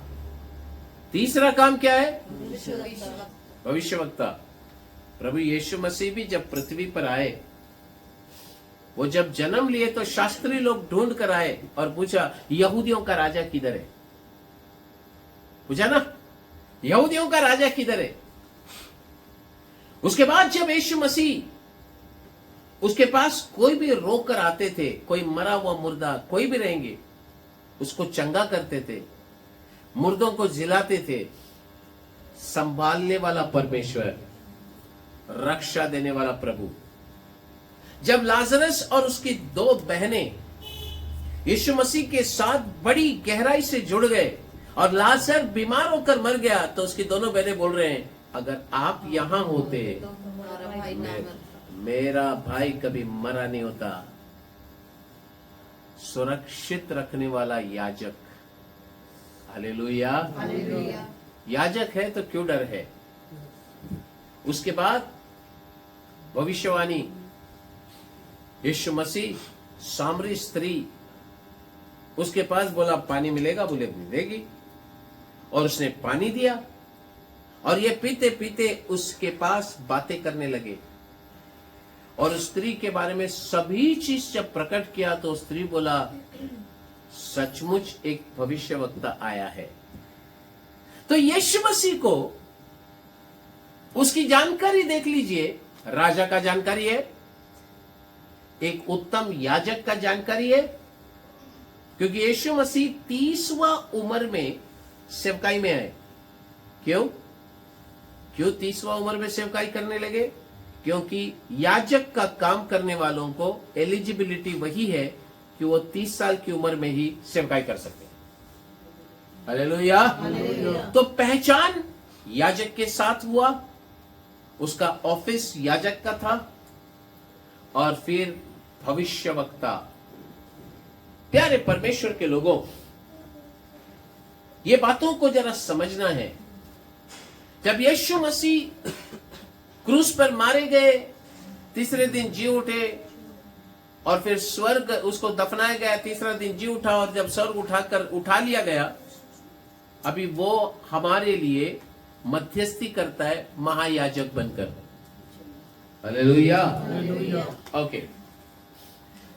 तीसरा काम क्या है? भविष्यवक्ता। प्रभु यीशु मसीह भी जब पृथ्वी पर आए, वो जब जन्म लिए तो शास्त्री लोग ढूंढ कर आए और पूछा यहूदियों का राजा किधर है? पूछा ना, यहूदियों का राजा किधर है? उसके बाद जब यीशु मसीह उसके पास कोई भी रोक कर आते थे, कोई मरा हुआ मुर्दा कोई भी रहेंगे, उसको चंगा करते थे, मुर्दों को जिलाते थे। संभालने वाला परमेश्वर, रक्षा देने वाला प्रभु। जब लाजरस और उसकी दो बहनें यीशु मसीह के साथ बड़ी गहराई से जुड़ गए और लाजर बीमार होकर मर गया, तो उसकी दोनों बहनें बोल रहे हैं, अगर आप यहां होते हमारा भाई ना मरता। मेरा भाई कभी मरा नहीं होता। सुरक्षित रखने वाला याजक, हालेलुया। हालेलुया। याजक है तो क्यों डर है? उसके बाद भविष्यवाणी, यीशु मसीह, सामरी स्त्री उसके पास बोला पानी मिलेगा, बोले मिलेगी, और उसने पानी दिया। और ये पीते पीते उसके पास बातें करने लगे और स्त्री के बारे में सभी चीज जब प्रकट किया तो स्त्री बोला, सचमुच एक भविष्यवक्ता आया है। तो यीशु मसीह को उसकी जानकारी देख लीजिए। राजा का जानकारी है, एक उत्तम याजक का जानकारी है, क्योंकि यीशु मसीह 30वां उम्र में सेवकाई में आए। क्यों 30वां उम्र में सेवकाई करने लगे? क्योंकि याजक का काम करने वालों को एलिजिबिलिटी वही है कि वो 30 साल की उम्र में ही सेवकाई कर सकते हैं। हालेलुया। तो पहचान याजक के साथ हुआ, उसका ऑफिस याजक का था, और फिर भविष्यवक्ता। प्यारे परमेश्वर के लोगों, ये बातों को जरा समझना है। जब यीशु मसीह क्रूस पर मारे गए, तीसरे दिन जी उठे, और फिर स्वर्ग उसको दफनाया गया, तीसरा दिन जी उठा, और जब स्वर्ग उठा लिया गया, अभी वो हमारे लिए मध्यस्थी करता है महायाजक बनकर। हालेलुया। ओके।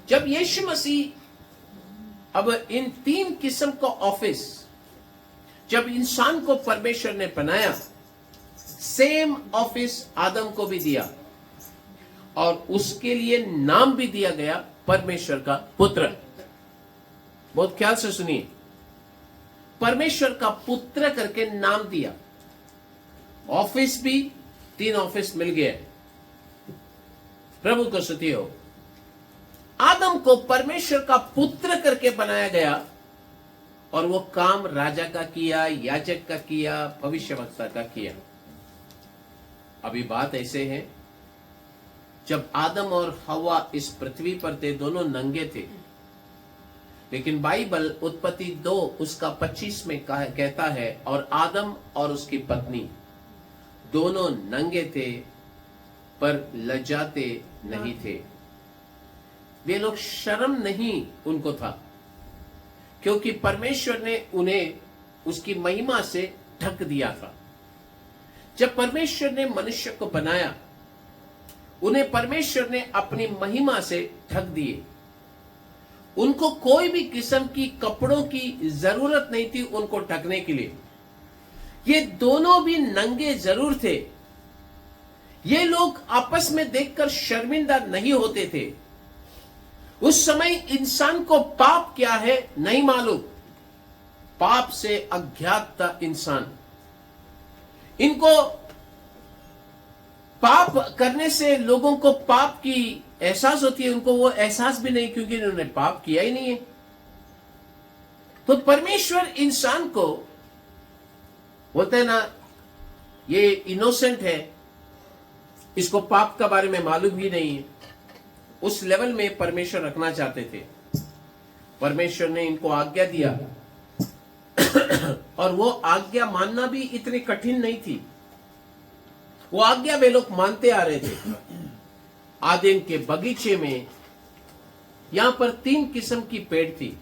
जब यीशु मसीह अब इन 3 किस्म का ऑफिस, जब इंसान को परमेश्वर ने बनाया, सेम ऑफिस आदम को भी दिया, और उसके लिए नाम भी दिया गया परमेश्वर का पुत्र। बहुत ख्याल से सुनिए, परमेश्वर का पुत्र करके नाम दिया। ऑफिस भी 3 ऑफिस मिल गए। प्रभु को स्तुति हो। आदम को परमेश्वर का पुत्र करके बनाया गया, और वो काम राजा का किया, याजक का किया, भविष्यवक्ता का किया। अभी बात ऐसे है, जब आदम और हवा इस पृथ्वी पर थे, दोनों नंगे थे, लेकिन बाइबल उत्पत्ति 2 उसका 25 में कहता है, और आदम और उसकी पत्नी दोनों नंगे थे पर लजाते नहीं थे। वे लोग शर्म नहीं उनको था, क्योंकि परमेश्वर ने उन्हें उसकी महिमा से ढक दिया था। जब परमेश्वर ने मनुष्य को बनाया, उन्हें परमेश्वर ने अपनी महिमा से ढक दिए। उनको कोई भी किस्म की कपड़ों की जरूरत नहीं थी उनको ढकने के लिए। ये दोनों भी नंगे जरूर थे। ये लोग आपस में देखकर शर्मिंदा नहीं होते थे। उस समय इंसान को पाप क्या है नहीं मालूम। पाप से अज्ञात था इंसान। इनको पाप करने से लोगों को पाप की एहसास होती है, उनको वो एहसास भी नहीं, क्योंकि इन्होंने पाप किया ही नहीं है। तो परमेश्वर इंसान को बोलते हैं ना, ये इनोसेंट है, इसको पाप का बारे में मालूम ही नहीं है। उस लेवल में परमेश्वर रखना चाहते थे। परमेश्वर ने इनको आज्ञा दिया और वो आज्ञा मानना भी इतनी कठिन नहीं थी। वो आज्ञा वे लोग मानते आ रहे थे। आदेन के बगीचे में यहां पर 3 किस्म की पेड़ थी।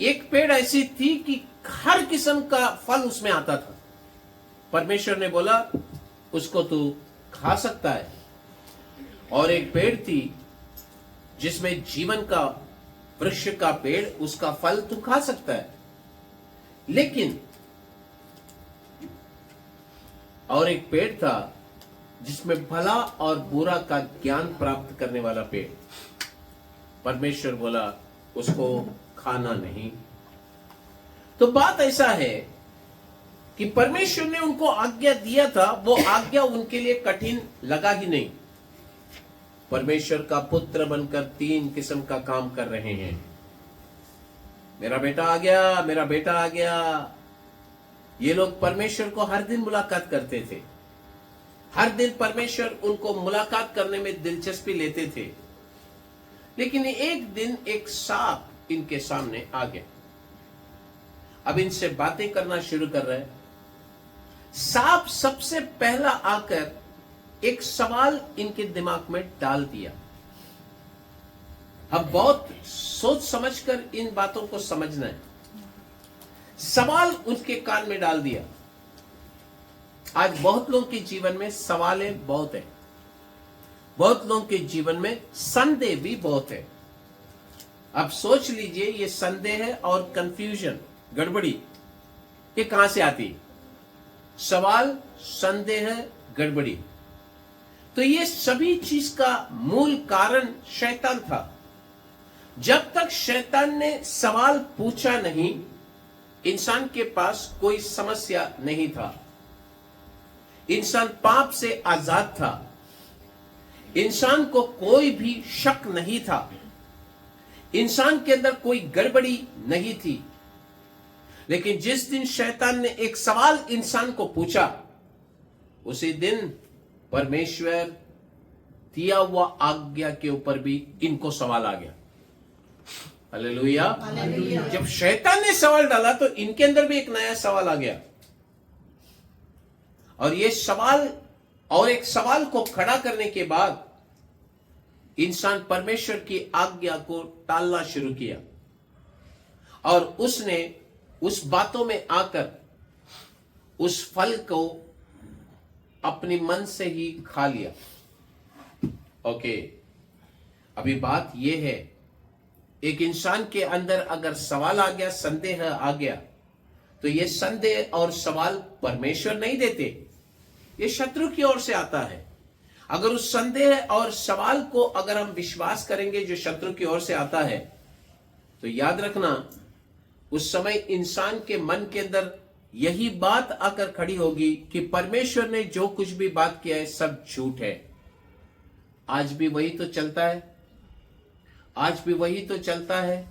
एक पेड़ ऐसी थी कि हर किस्म का फल उसमें आता था। परमेश्वर ने बोला उसको तू खा सकता है। और एक पेड़ थी जिसमें जीवन का वृक्ष का पेड़, उसका फल तू खा सकता है। लेकिन और एक पेड़ था जिसमें भला और बुरा का ज्ञान प्राप्त करने वाला पेड़। परमेश्वर बोला उसको खाना नहीं। तो बात ऐसा है कि परमेश्वर ने उनको आज्ञा दिया था, वो आज्ञा उनके लिए कठिन लगा ही नहीं। परमेश्वर का पुत्र बनकर 3 किस्म का काम कर रहे हैं। मेरा बेटा आ गया, मेरा बेटा आ गया। ये लोग परमेश्वर को हर दिन मुलाकात करते थे। हर दिन परमेश्वर उनको मुलाकात करने में दिलचस्पी लेते थे। लेकिन एक दिन एक सांप इनके सामने आ गया। अब इनसे बातें करना शुरू कर रहे हैं। सांप सबसे पहला आकर एक सवाल इनके दिमाग में डाल दिया। अब बहुत सोच समझकर इन बातों को समझना है। सवाल उनके कान में डाल दिया। आज बहुत लोगों के जीवन में सवालें बहुत है, बहुत लोगों के जीवन में संदेह भी बहुत है। अब सोच लीजिए ये संदेह है और कंफ्यूजन, गड़बड़ी, ये कहां से आती है? सवाल, संदेह, गड़बड़ी। तो ये सभी चीज का मूल कारण शैतान था। जब तक शैतान ने सवाल पूछा नहीं, इंसान के पास कोई समस्या नहीं था। इंसान पाप से आजाद था। इंसान को कोई भी शक नहीं था। इंसान के अंदर कोई गड़बड़ी नहीं थी। लेकिन जिस दिन शैतान ने एक सवाल इंसान को पूछा, उसी दिन परमेश्वर दिया हुआ आज्ञा के ऊपर भी इनको सवाल आ गया। हालेलुया। जब शैतान ने सवाल डाला तो इनके अंदर भी एक नया सवाल आ गया। और ये सवाल और एक सवाल को खड़ा करने के बाद इंसान परमेश्वर की आज्ञा को टालना शुरू किया और उसने उस बातों में आकर उस फल को अपनी मन से ही खा लिया। ओके, अभी बात यह है, एक इंसान के अंदर अगर सवाल आ गया, संदेह आ गया, तो यह संदेह और सवाल परमेश्वर नहीं देते, ये शत्रु की ओर से आता है। अगर उस संदेह और सवाल को अगर हम विश्वास करेंगे जो शत्रु की ओर से आता है, तो याद रखना उस समय इंसान के मन के अंदर यही बात आकर खड़ी होगी कि परमेश्वर ने जो कुछ भी बात किया है सब झूठ है। आज भी वही तो चलता है, आज भी वही तो चलता है।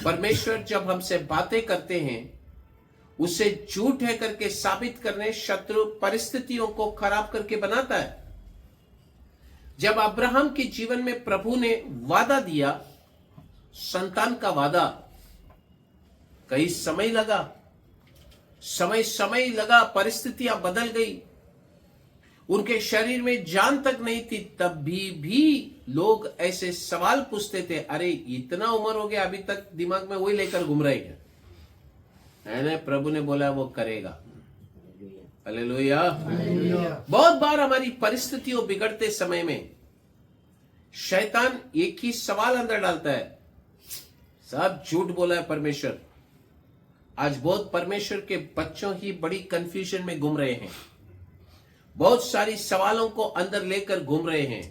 परमेश्वर जब हमसे बातें करते हैं, उसे झूठ है करके साबित करने शत्रु परिस्थितियों को खराब करके बनाता है। जब अब्राहम के जीवन में प्रभु ने वादा दिया, संतान का वादा, कई समय लगा, परिस्थितियां बदल गई, उनके शरीर में जान तक नहीं थी, तब भी लोग ऐसे सवाल पूछते थे, अरे इतना उम्र हो गया अभी तक दिमाग में वही लेकर घूम रहे हैं। है ना? प्रभु ने बोला वो करेगा। हालेलुया। बहुत बार हमारी परिस्थितियों बिगड़ते समय में शैतान एक ही सवाल अंदर डालता है, सब झूठ बोला है परमेश्वर। आज बहुत परमेश्वर के बच्चों ही बड़ी कंफ्यूजन में घूम रहे हैं, बहुत सारी सवालों को अंदर लेकर घूम रहे हैं,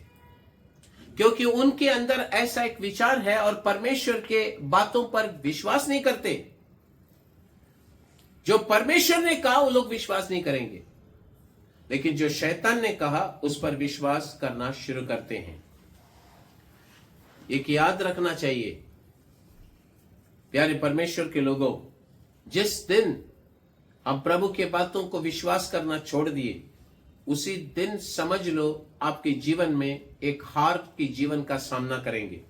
क्योंकि उनके अंदर ऐसा एक विचार है और परमेश्वर के बातों पर विश्वास नहीं करते। जो परमेश्वर ने कहा वो लोग विश्वास नहीं करेंगे, लेकिन जो शैतान ने कहा उस पर विश्वास करना शुरू करते हैं। एक याद रखना चाहिए प्यारे परमेश्वर के लोगों, जिस दिन हम प्रभु के बातों को विश्वास करना छोड़ दिए, उसी दिन समझ लो आपके जीवन में एक हार की जीवन का सामना करेंगे।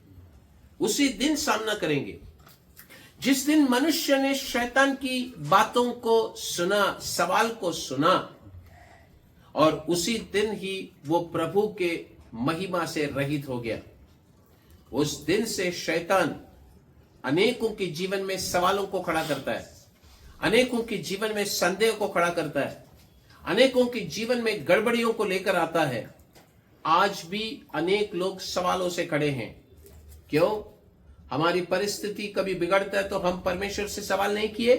उसी दिन सामना करेंगे जिस दिन मनुष्य ने शैतान की बातों को सुना, सवाल को सुना, और उसी दिन ही वो प्रभु के महिमा से रहित हो गया। उस दिन से शैतान अनेकों के जीवन में सवालों को खड़ा करता है, अनेकों के जीवन में संदेह को खड़ा करता है, अनेकों के जीवन में गड़बड़ियों को लेकर आता है। आज भी अनेक लोग सवालों से खड़े हैं। क्यों? हमारी परिस्थिति कभी बिगड़ता है तो हम परमेश्वर से सवाल नहीं किए,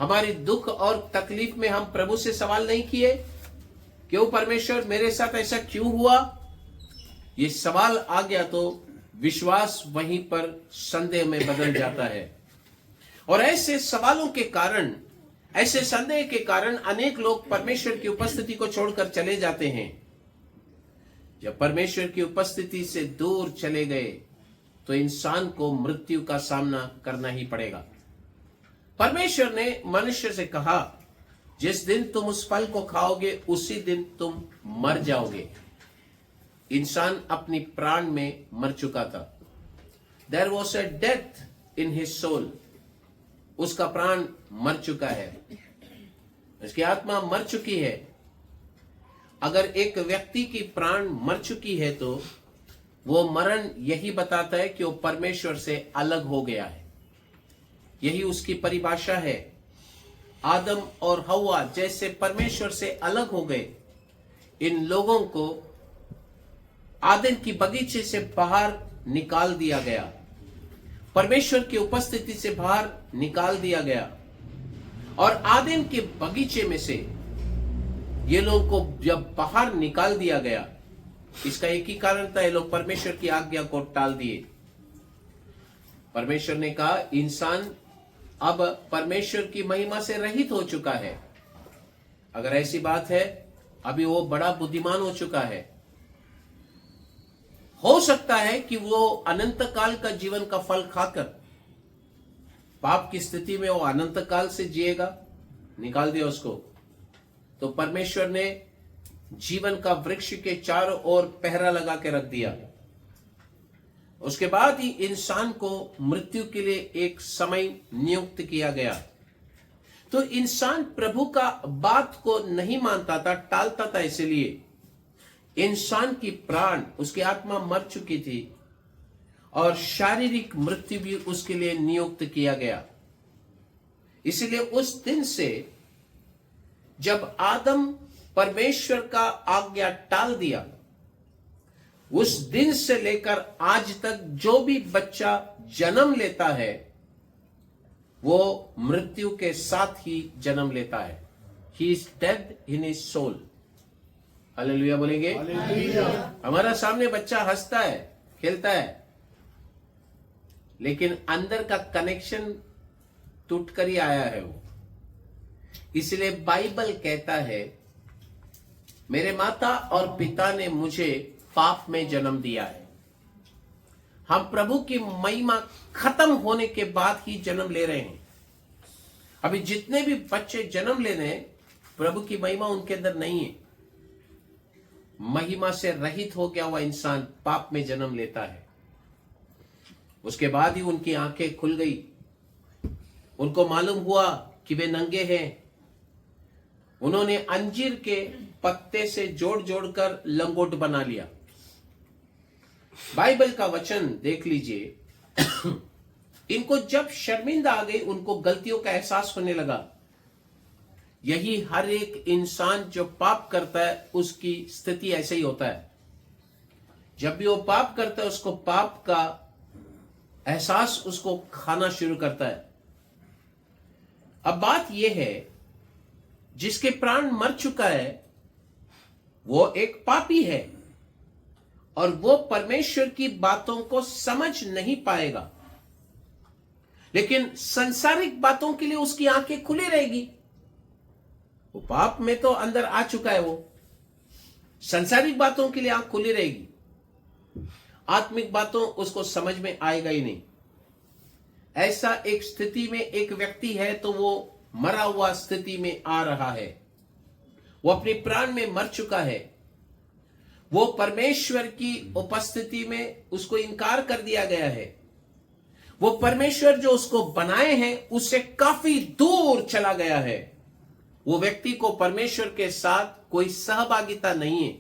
हमारी दुख और तकलीफ में हम प्रभु से सवाल नहीं किए, क्यों परमेश्वर मेरे साथ ऐसा क्यों हुआ? ये सवाल आ गया तो विश्वास वहीं पर संदेह में बदल जाता है। और ऐसे सवालों के कारण, ऐसे संदेह के कारण अनेक लोग परमेश्वर की उपस्थिति को छोड़कर चले जाते हैं। जब परमेश्वर की उपस्थिति से दूर चले गए तो इंसान को मृत्यु का सामना करना ही पड़ेगा। परमेश्वर ने मनुष्य से कहा, जिस दिन तुम उस फल को खाओगे उसी दिन तुम मर जाओगे। इंसान अपनी प्राण में मर चुका था। There was a death in his soul. उसका प्राण मर चुका है, उसकी आत्मा मर चुकी है। अगर एक व्यक्ति की प्राण मर चुकी है तो वो मरण यही बताता है कि वो परमेश्वर से अलग हो गया है। यही उसकी परिभाषा है। आदम और हव्वा जैसे परमेश्वर से अलग हो गए, इन लोगों को आदम की बगीचे से बाहर निकाल दिया गया, परमेश्वर की उपस्थिति से बाहर निकाल दिया गया। और आदम के बगीचे में से ये लोग को जब बाहर निकाल दिया गया, इसका एक ही कारण था, ये लोग परमेश्वर की आज्ञा को टाल दिए। परमेश्वर ने कहा, इंसान अब परमेश्वर की महिमा से रहित हो चुका है। अगर ऐसी बात है, अभी वो बड़ा बुद्धिमान हो चुका है। हो सकता है कि वो अनंत काल का जीवन का फल खाकर पाप की स्थिति में वो अनंत काल से जिएगा। निकाल दिया उसको। तो परमेश्वर ने जीवन का वृक्ष के चारों ओर पहरा लगा के रख दिया। उसके बाद ही इंसान को मृत्यु के लिए एक समय नियुक्त किया गया। तो इंसान प्रभु का बात को नहीं मानता था, टालता था। इसलिए इंसान की प्राण, उसकी आत्मा मर चुकी थी और शारीरिक मृत्यु भी उसके लिए नियुक्त किया गया। इसलिए उस दिन से जब आदम परमेश्वर का आज्ञा टाल दिया, उस दिन से लेकर आज तक जो भी बच्चा जन्म लेता है वो मृत्यु के साथ ही जन्म लेता है। He is dead in his soul. Hallelujah बोलेंगे। हमारा सामने बच्चा हंसता है, खेलता है, लेकिन अंदर का कनेक्शन टूटकर ही आया है वो। इसलिए बाइबल कहता है, मेरे माता और पिता ने मुझे पाप में जन्म दिया है। हम प्रभु की महिमा खत्म होने के बाद ही जन्म ले रहे हैं। अभी जितने भी बच्चे जन्म ले रहे हैं, प्रभु की महिमा उनके अंदर नहीं है। महिमा से रहित हो गया हुआ इंसान पाप में जन्म लेता है। उसके बाद ही उनकी आंखें खुल गई। उनको मालूम हुआ कि वे नंगे हैं। उन्होंने अंजीर के पत्ते से जोड़ जोड़कर लंगोट बना लिया। बाइबल का वचन देख लीजिए। इनको जब शर्मिंदा आ गई, उनको गलतियों का एहसास होने लगा। यही हर एक इंसान जो पाप करता है उसकी स्थिति ऐसे ही होता है। जब भी वो पाप करता है, उसको पाप का एहसास उसको खाना शुरू करता है। अब बात यह है, जिसके प्राण मर चुका है वो एक पापी है और वो परमेश्वर की बातों को समझ नहीं पाएगा। लेकिन संसारिक बातों के लिए उसकी आंखें खुली रहेगी। वो पाप में तो अंदर आ चुका है, वो संसारिक बातों के लिए आंख खुली रहेगी। आत्मिक बातों उसको समझ में आएगा ही नहीं। ऐसा एक स्थिति में एक व्यक्ति है तो वो मरा हुआ स्थिति में आ रहा है। वो अपने प्राण में मर चुका है। वो परमेश्वर की उपस्थिति में उसको इनकार कर दिया गया है। वो परमेश्वर जो उसको बनाए हैं उससे काफी दूर चला गया है। वो व्यक्ति को परमेश्वर के साथ कोई सहभागिता नहीं है,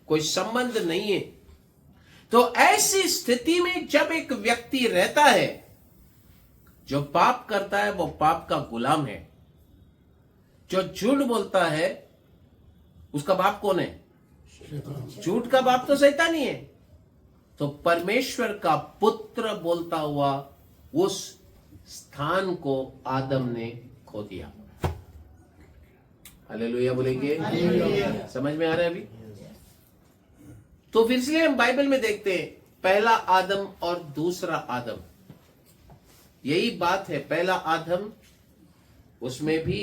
कोई संबंध नहीं है। तो ऐसी स्थिति में जब एक व्यक्ति रहता है जो पाप करता है, वो पाप का गुलाम है। जो झूठ बोलता है उसका बाप कौन है? झूठ का बाप तो शैतान ही है। तो परमेश्वर का पुत्र बोलता हुआ उस स्थान को आदम ने खो दिया। हालेलुया बोलेंगे। समझ में आ रहा है अभी? तो फिर इसलिए हम बाइबल में देखते हैं पहला आदम और दूसरा आदम, यही बात है। पहला आदम, उसमें भी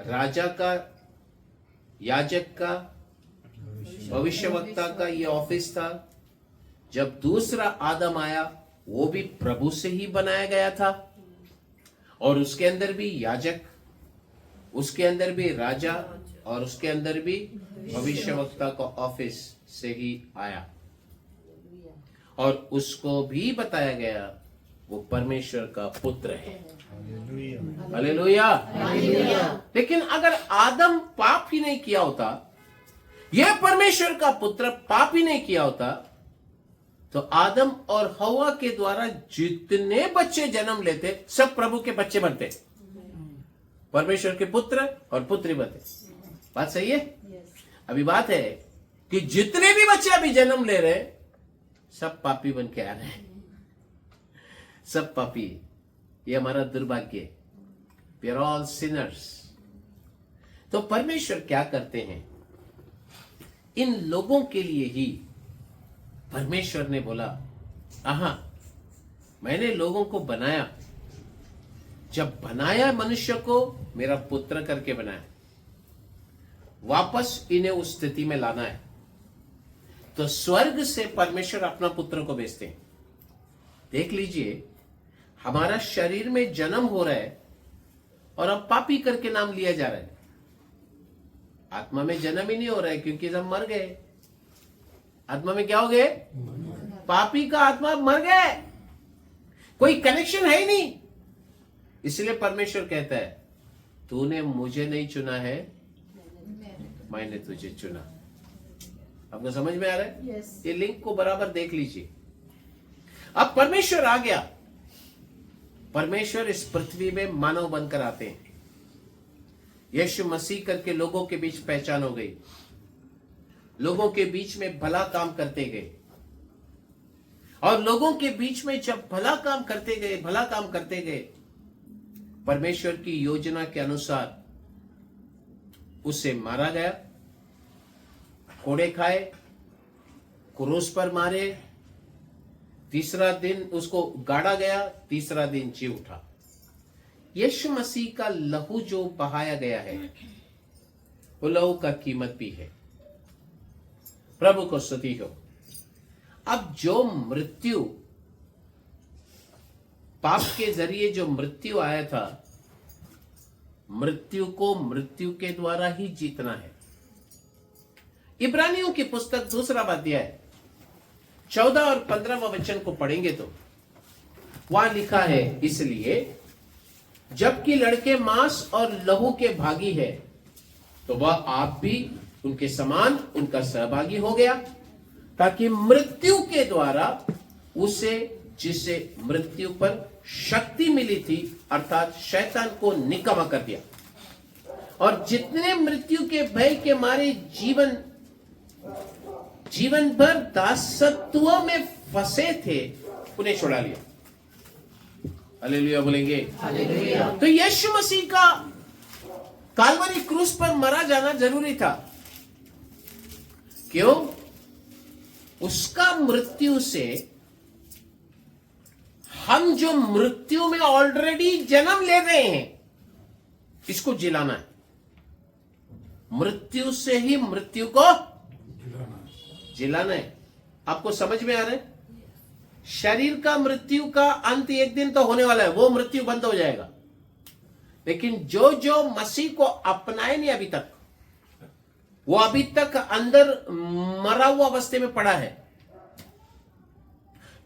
राजा का, याजक का, भविष्यवक्ता का ये ऑफिस था। जब दूसरा आदम आया, वो भी प्रभु से ही बनाया गया था, और उसके अंदर भी याजक, उसके अंदर भी राजा, और उसके अंदर भी भविष्यवक्ता का ऑफिस से ही आया। और उसको भी बताया गया वो परमेश्वर का पुत्र है। हालेलुया। लेकिन अगर आदम पाप ही नहीं किया होता, यह परमेश्वर का पुत्र पाप ही नहीं किया होता, तो आदम और हवा के द्वारा जितने बच्चे जन्म लेते सब प्रभु के बच्चे बनते, परमेश्वर के पुत्र और पुत्री बनते। बात सही है? अभी बात है कि जितने भी बच्चे अभी जन्म ले रहे सब पापी बन के आ रहे हैं, सब पापी। ये हमारा दुर्भाग्य है। We are all sinners। तो परमेश्वर क्या करते हैं, इन लोगों के लिए ही परमेश्वर ने बोला, आहा, मैंने लोगों को बनाया, जब बनाया मनुष्य को मेरा पुत्र करके बनाया, वापस इन्हें उस स्थिति में लाना है। तो स्वर्ग से परमेश्वर अपना पुत्र को भेजते हैं। देख लीजिए, हमारा शरीर में जन्म हो रहा है और अब पापी करके नाम लिया जा रहा है। आत्मा में जन्म ही नहीं हो रहा है, क्योंकि हम मर गए। आत्मा में क्या हो गए? पापी का आत्मा मर गए, कोई कनेक्शन है ही नहीं। इसलिए परमेश्वर कहता है, तूने मुझे नहीं चुना है, मैंने तुझे चुना। आपको समझ में आ रहा है? ये लिंक को बराबर देख लीजिए। अब परमेश्वर आ गया, परमेश्वर इस पृथ्वी में मानव बनकर आते हैं। यीशु मसीह करके लोगों के बीच पहचान हो गई, लोगों के बीच में भला काम करते गए, और लोगों के बीच में जब भला काम करते गए, परमेश्वर की योजना के अनुसार उसे मारा गया, कोड़े खाए, क्रूस पर मारे, तीसरा दिन उसको गाड़ा गया, तीसरा दिन जी उठा। यीशु मसीह का लहू जो बहाया गया है, वो लहू का कीमत भी है। प्रभु को स्तुति हो। अब जो मृत्यु, पाप के जरिए जो मृत्यु आया था, मृत्यु को मृत्यु के द्वारा ही जीतना है। इब्रानियों की पुस्तक 2 अध्याय 14 और 15वां वचन को पढ़ेंगे तो वहां लिखा है, इसलिए जबकि लड़के मांस और लहू के भागी है, तो वह आप भी उनके समान उनका सहभागी हो गया, ताकि मृत्यु के द्वारा उसे, जिसे मृत्यु पर शक्ति मिली थी, अर्थात शैतान को निकम्मा कर दिया, और जितने मृत्यु के भय के मारे जीवन भर दासत्व में फंसे थे, उन्हें छुड़ा लिया। हालेलुया बोलेंगे। हालेलुया। तो यीशु मसीह का काल्वरी क्रूस पर मरा जाना जरूरी था। क्यों? उसका मृत्यु से हम जो मृत्यु में ऑलरेडी जन्म ले रहे हैं, इसको जिलाना है। मृत्यु से ही मृत्यु को जिलाना है। आपको समझ में आ रहा है? शरीर का मृत्यु का अंत एक दिन तो होने वाला है, वो मृत्यु बंद हो जाएगा। लेकिन जो जो मसीह को अपनाए नहीं अभी तक, वो अभी तक अंदर मरा हुआ अवस्थे में पड़ा है।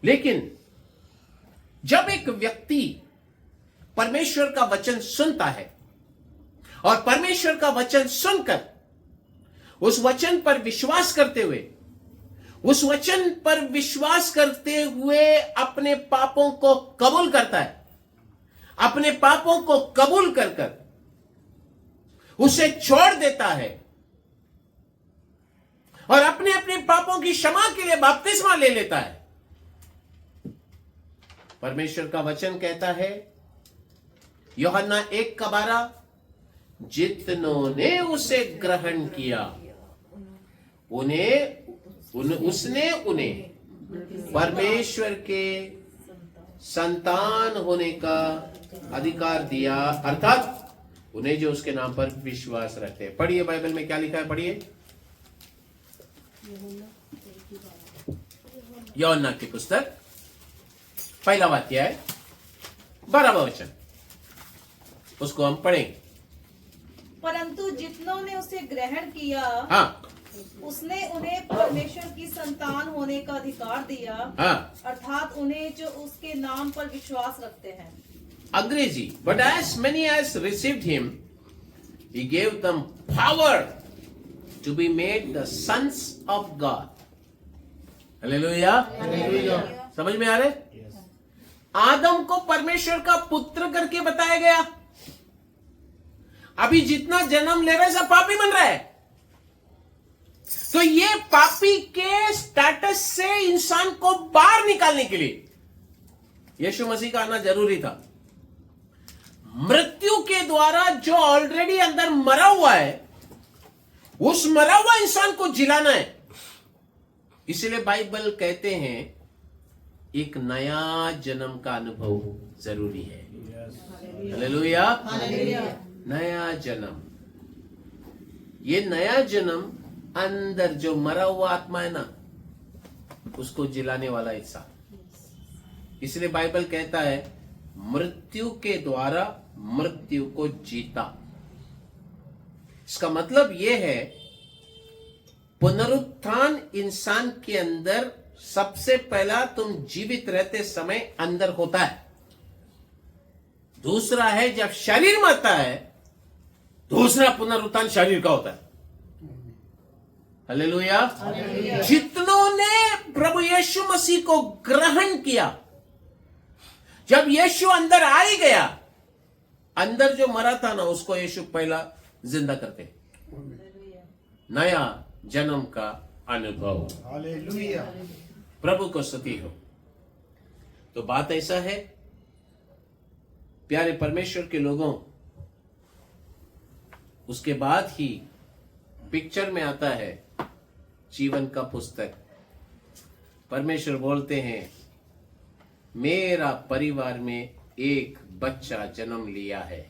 लेकिन जब एक व्यक्ति परमेश्वर का वचन सुनता है और परमेश्वर का वचन सुनकर उस वचन पर विश्वास करते हुए अपने पापों को कबूल करता है, अपने पापों को कबूल कर उसे छोड़ देता है और अपने अपने पापों की क्षमा के लिए बपतिस्मा ले लेता है, परमेश्वर का वचन कहता है यूहन्ना 1:12, जितनों ने उसे ग्रहण किया उसने उन्हें परमेश्वर के संतान होने का अधिकार दिया, अर्थात उन्हें जो उसके नाम पर विश्वास रखते हैं। पढ़िए बाइबल में क्या लिखा है, पढ़िए। यूहन्ना की पुस्तक पहला अध्याय 12वां वचन, उसको हम पढ़ेंगे। परंतु जितनों ने उसे ग्रहण किया, हाँ उसने उन्हें परमेश्वर की संतान होने का अधिकार दिया, हाँ, अर्थात उन्हें जो उसके नाम पर विश्वास रखते हैं। अंग्रेजी, but as many as received him, he gave them power to be made the sons of God. Hallelujah. समझ में आ रहे? आदम को परमेश्वर का पुत्र करके बताया गया। अभी जितना जन्म ले रहा है सब पापी बन रहा है, तो ये पापी के स्टेटस से इंसान को बाहर निकालने के लिए यीशु मसीह का आना जरूरी था। मृत्यु के द्वारा जो ऑलरेडी अंदर मरा हुआ है, उस मरा हुआ इंसान को जिलाना है। इसलिए बाइबल कहते हैं एक नया जन्म का अनुभव जरूरी है। हालेलुया। नया जन्म, ये नया जन्म अंदर जो मरा हुआ आत्मा है ना, उसको जिलाने वाला हिस्सा। इसलिए बाइबल कहता है मृत्यु के द्वारा मृत्यु को जीता। इसका मतलब यह है पुनरुत्थान इंसान के अंदर सबसे पहला तुम जीवित रहते समय अंदर होता है। दूसरा है जब शरीर मरता है, दूसरा पुनरुत्थान शरीर का होता है। हालेलुया। जितनों ने प्रभु यीशु मसीह को ग्रहण किया, जब यीशु अंदर आ ही गया, अंदर जो मरा था ना उसको यीशु पहला जिंदा करते। नया जन्म का अनुभव। हालेलुया। प्रभु को स्तुति हो। तो बात ऐसा है प्यारे परमेश्वर के लोगों, उसके बाद ही पिक्चर में आता है जीवन का पुस्तक। परमेश्वर बोलते हैं मेरा परिवार में एक बच्चा जन्म लिया है,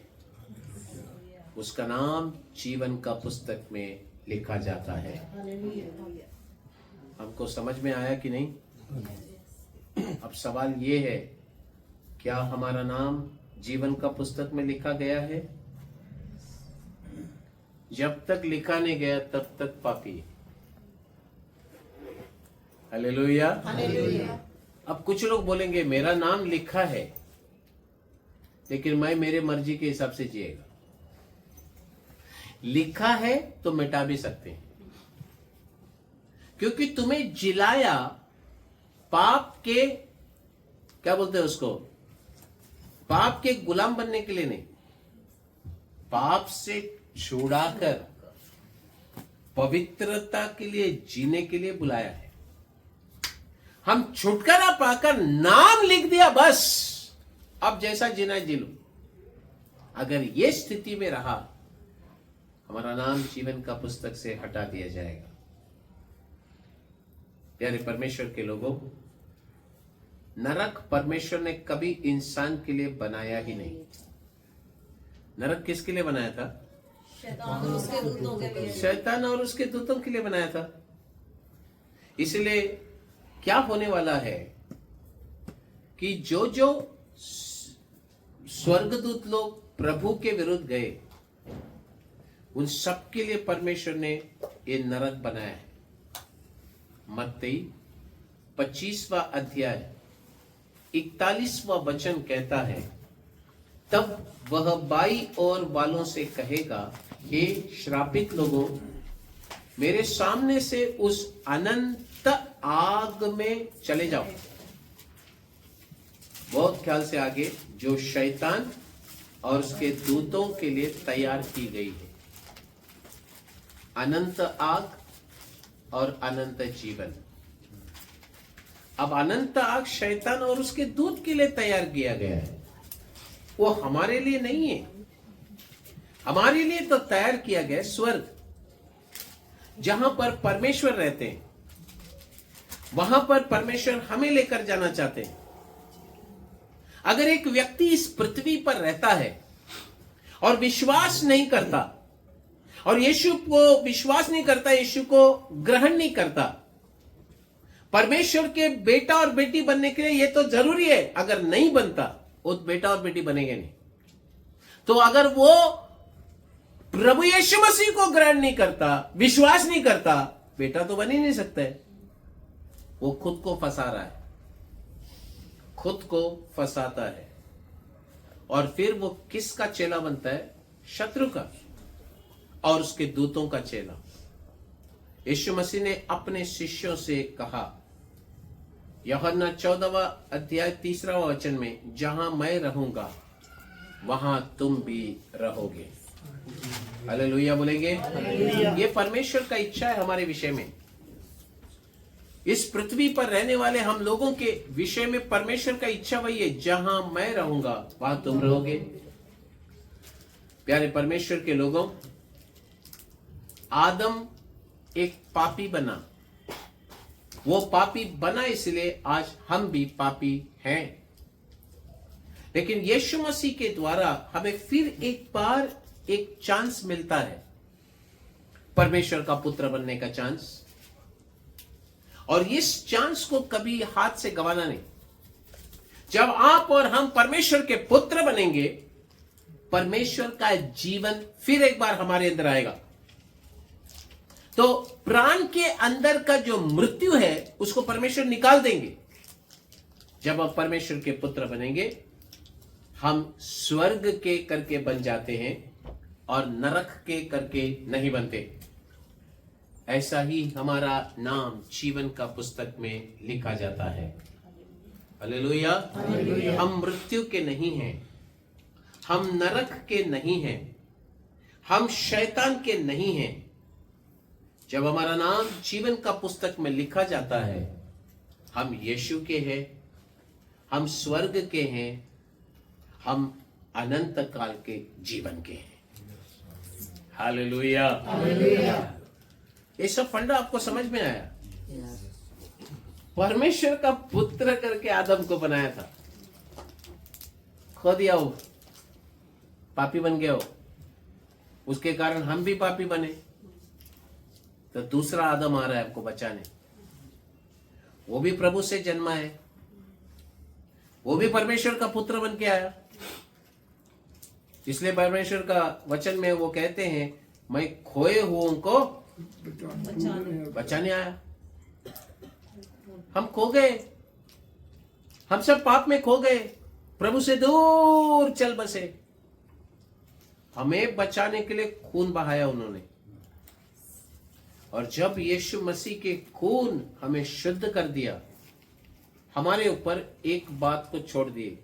उसका नाम जीवन का पुस्तक में लिखा जाता है। हमको समझ में आया कि नहीं? अब सवाल ये है, क्या हमारा नाम जीवन का पुस्तक में लिखा गया है? जब तक लिखा नहीं गया तब तक पापी। हालेलुया। अब कुछ लोग बोलेंगे मेरा नाम लिखा है लेकिन मैं मेरे मर्जी के हिसाब से जिएगा। लिखा है तो मिटा भी सकते हैं, क्योंकि तुम्हें जिलाया पाप के, क्या बोलते हैं उसको, पाप के गुलाम बनने के लिए नहीं, पाप से छुड़ाकर पवित्रता के लिए जीने के लिए बुलाया है। हम छुटकारा पाकर नाम लिख दिया, बस अब जैसा जीना जी लो। अगर ये स्थिति में रहा, हमारा नाम जीवन का पुस्तक से हटा दिया जाएगा। प्यारे परमेश्वर के लोगों, नरक परमेश्वर ने कभी इंसान के लिए बनाया ही नहीं। नरक किसके लिए बनाया था? शैतान और उसके दूतों के लिए। शैतान और उसके दूतों के लिए बनाया था। इसलिए क्या होने वाला है कि जो जो स्वर्गदूत लोग प्रभु के विरुद्ध गए, उन सब के लिए परमेश्वर ने ये नरक बनाया है। मत्ती 25वां अध्याय 41वां वचन कहता है, तब वह बाई और वालों से कहेगा, हे श्रापित लोगों, मेरे सामने से उस अनंत आग में चले जाओ। बहुत ख्याल से आगे, जो शैतान और उसके दूतों के लिए तैयार की गई है। अनंत आग और अनंत जीवन। अब अनंत आग शैतान और उसके दूत के लिए तैयार किया गया है। वो हमारे लिए नहीं है। हमारे लिए तो तैयार किया गया स्वर्ग, जहां पर परमेश्वर रहते हैं, वहां पर परमेश्वर हमें लेकर जाना चाहते हैं। अगर एक व्यक्ति इस पृथ्वी पर रहता है और विश्वास नहीं करता, और यीशु को विश्वास नहीं करता, यीशु को ग्रहण नहीं करता, परमेश्वर के बेटा और बेटी बनने के लिए ये तो जरूरी है। अगर नहीं बनता वो बेटा और बेटी बनेंगे नहीं। तो अगर वो प्रभु यीशु मसीह को ग्रहण नहीं करता, विश्वास नहीं करता, बेटा तो बन ही नहीं सकता है। वो खुद को फंसा रहा है, खुद को फंसाता है, और फिर वो किसका चेला बनता है? शत्रु का और उसके दूतों का चेला। यीशु मसीह ने अपने शिष्यों से कहा, यूहन्ना 14वां अध्याय 3वां वचन में, जहां मैं रहूंगा वहां तुम भी रहोगे। हालेलुया बोलेंगे। ये परमेश्वर का इच्छा है हमारे विषय में। इस पृथ्वी पर रहने वाले हम लोगों के विषय में परमेश्वर का इच्छा वही है, जहां मैं रहूंगा वहां तुम रहोगे। प्यारे परमेश्वर के लोगों, आदम एक पापी बना। वो पापी बना इसलिए आज हम भी पापी हैं। लेकिन यीशु मसीह के द्वारा हमें फिर एक बार एक चांस मिलता है, परमेश्वर का पुत्र बनने का चांस। और इस चांस को कभी हाथ से गंवाना नहीं। जब आप और हम परमेश्वर के पुत्र बनेंगे, परमेश्वर का जीवन फिर एक बार हमारे अंदर आएगा। तो प्राण के अंदर का जो मृत्यु है उसको परमेश्वर निकाल देंगे। जब हम परमेश्वर के पुत्र बनेंगे, हम स्वर्ग के करके बन जाते हैं और नरक के करके नहीं बनते। ऐसा ही हमारा नाम जीवन का पुस्तक में लिखा जाता है। हालेलुया। हम मृत्यु के नहीं हैं, हम नरक के नहीं हैं, हम शैतान के नहीं हैं। जब हमारा नाम जीवन का पुस्तक में लिखा जाता है, हम यीशु के हैं, हम स्वर्ग के हैं, हम अनंत काल के जीवन के हैं। हालेलुया। ये सब फंडा आपको समझ में आया? परमेश्वर का पुत्र करके आदम को बनाया था, खो दिया, हो पापी बन गया हो, उसके कारण हम भी पापी बने। तो दूसरा आदम आ रहा है आपको बचाने। वो भी प्रभु से जन्मा है, वो भी परमेश्वर का पुत्र बन के आया। इसलिए परमेश्वर का वचन में वो कहते हैं, मैं खोए हुओं को बचाने आया। हम खो गए, हम सब पाप में खो गए, प्रभु से दूर चल बसे। हमें बचाने के लिए खून बहाया उन्होंने। और जब यीशु मसीह के खून हमें शुद्ध कर दिया, हमारे ऊपर एक बात को छोड़ दिए,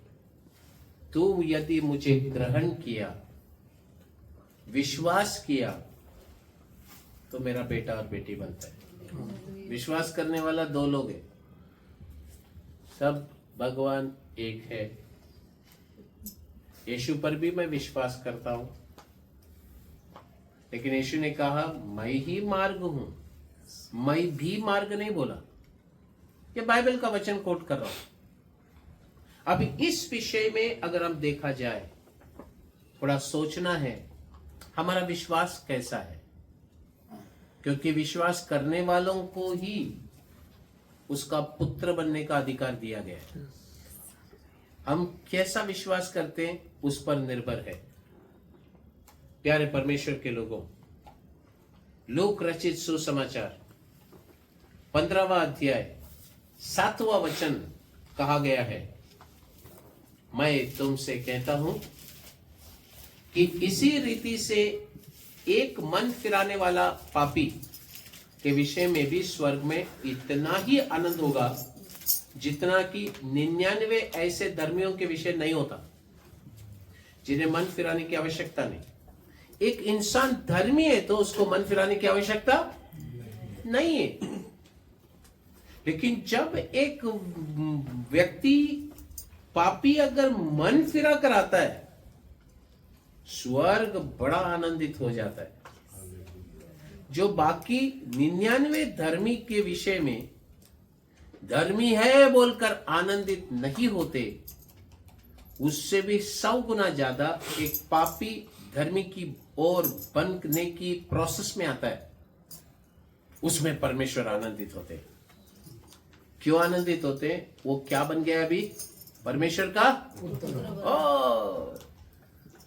तू यदि मुझे ग्रहण किया, विश्वास किया, तो मेरा बेटा और बेटी बनता है। विश्वास करने वाला दो लोग है, सब भगवान एक है। यीशु पर भी मैं विश्वास करता हूं, लेकिन यीशु ने कहा, मैं ही मार्ग हूं। मैं भी मार्ग नहीं बोला, ये बाइबल का वचन कोट कर रहा हूं। अभी इस विषय में अगर हम देखा जाए, थोड़ा सोचना है हमारा विश्वास कैसा है, क्योंकि विश्वास करने वालों को ही उसका पुत्र बनने का अधिकार दिया गया है। हम कैसा विश्वास करते हैं उस पर निर्भर है। प्यारे परमेश्वर के लोगों, लूक रचित सुसमाचार 15वां अध्याय 7वां वचन कहा गया है, मैं तुमसे कहता हूं कि इसी रीति से एक मन फिराने वाला पापी के विषय में भी स्वर्ग में इतना ही आनंद होगा जितना कि 99 ऐसे धर्मियों के विषय नहीं होता, जिन्हें मन फिराने की आवश्यकता नहीं। एक इंसान धर्मी है तो उसको मन फिराने की आवश्यकता नहीं है। लेकिन जब एक व्यक्ति पापी अगर मन फिरा कर आता है, स्वर्ग बड़ा आनंदित हो जाता है। जो बाकी 99 धर्मी के विषय में धर्मी है बोलकर आनंदित नहीं होते, उससे भी 100 गुना ज्यादा एक पापी धर्मी की ओर बनने की प्रोसेस में आता है, उसमें परमेश्वर आनंदित होते हैं। क्यों आनंदित होते हैं? वो क्या बन गया अभी? परमेश्वर का ओ,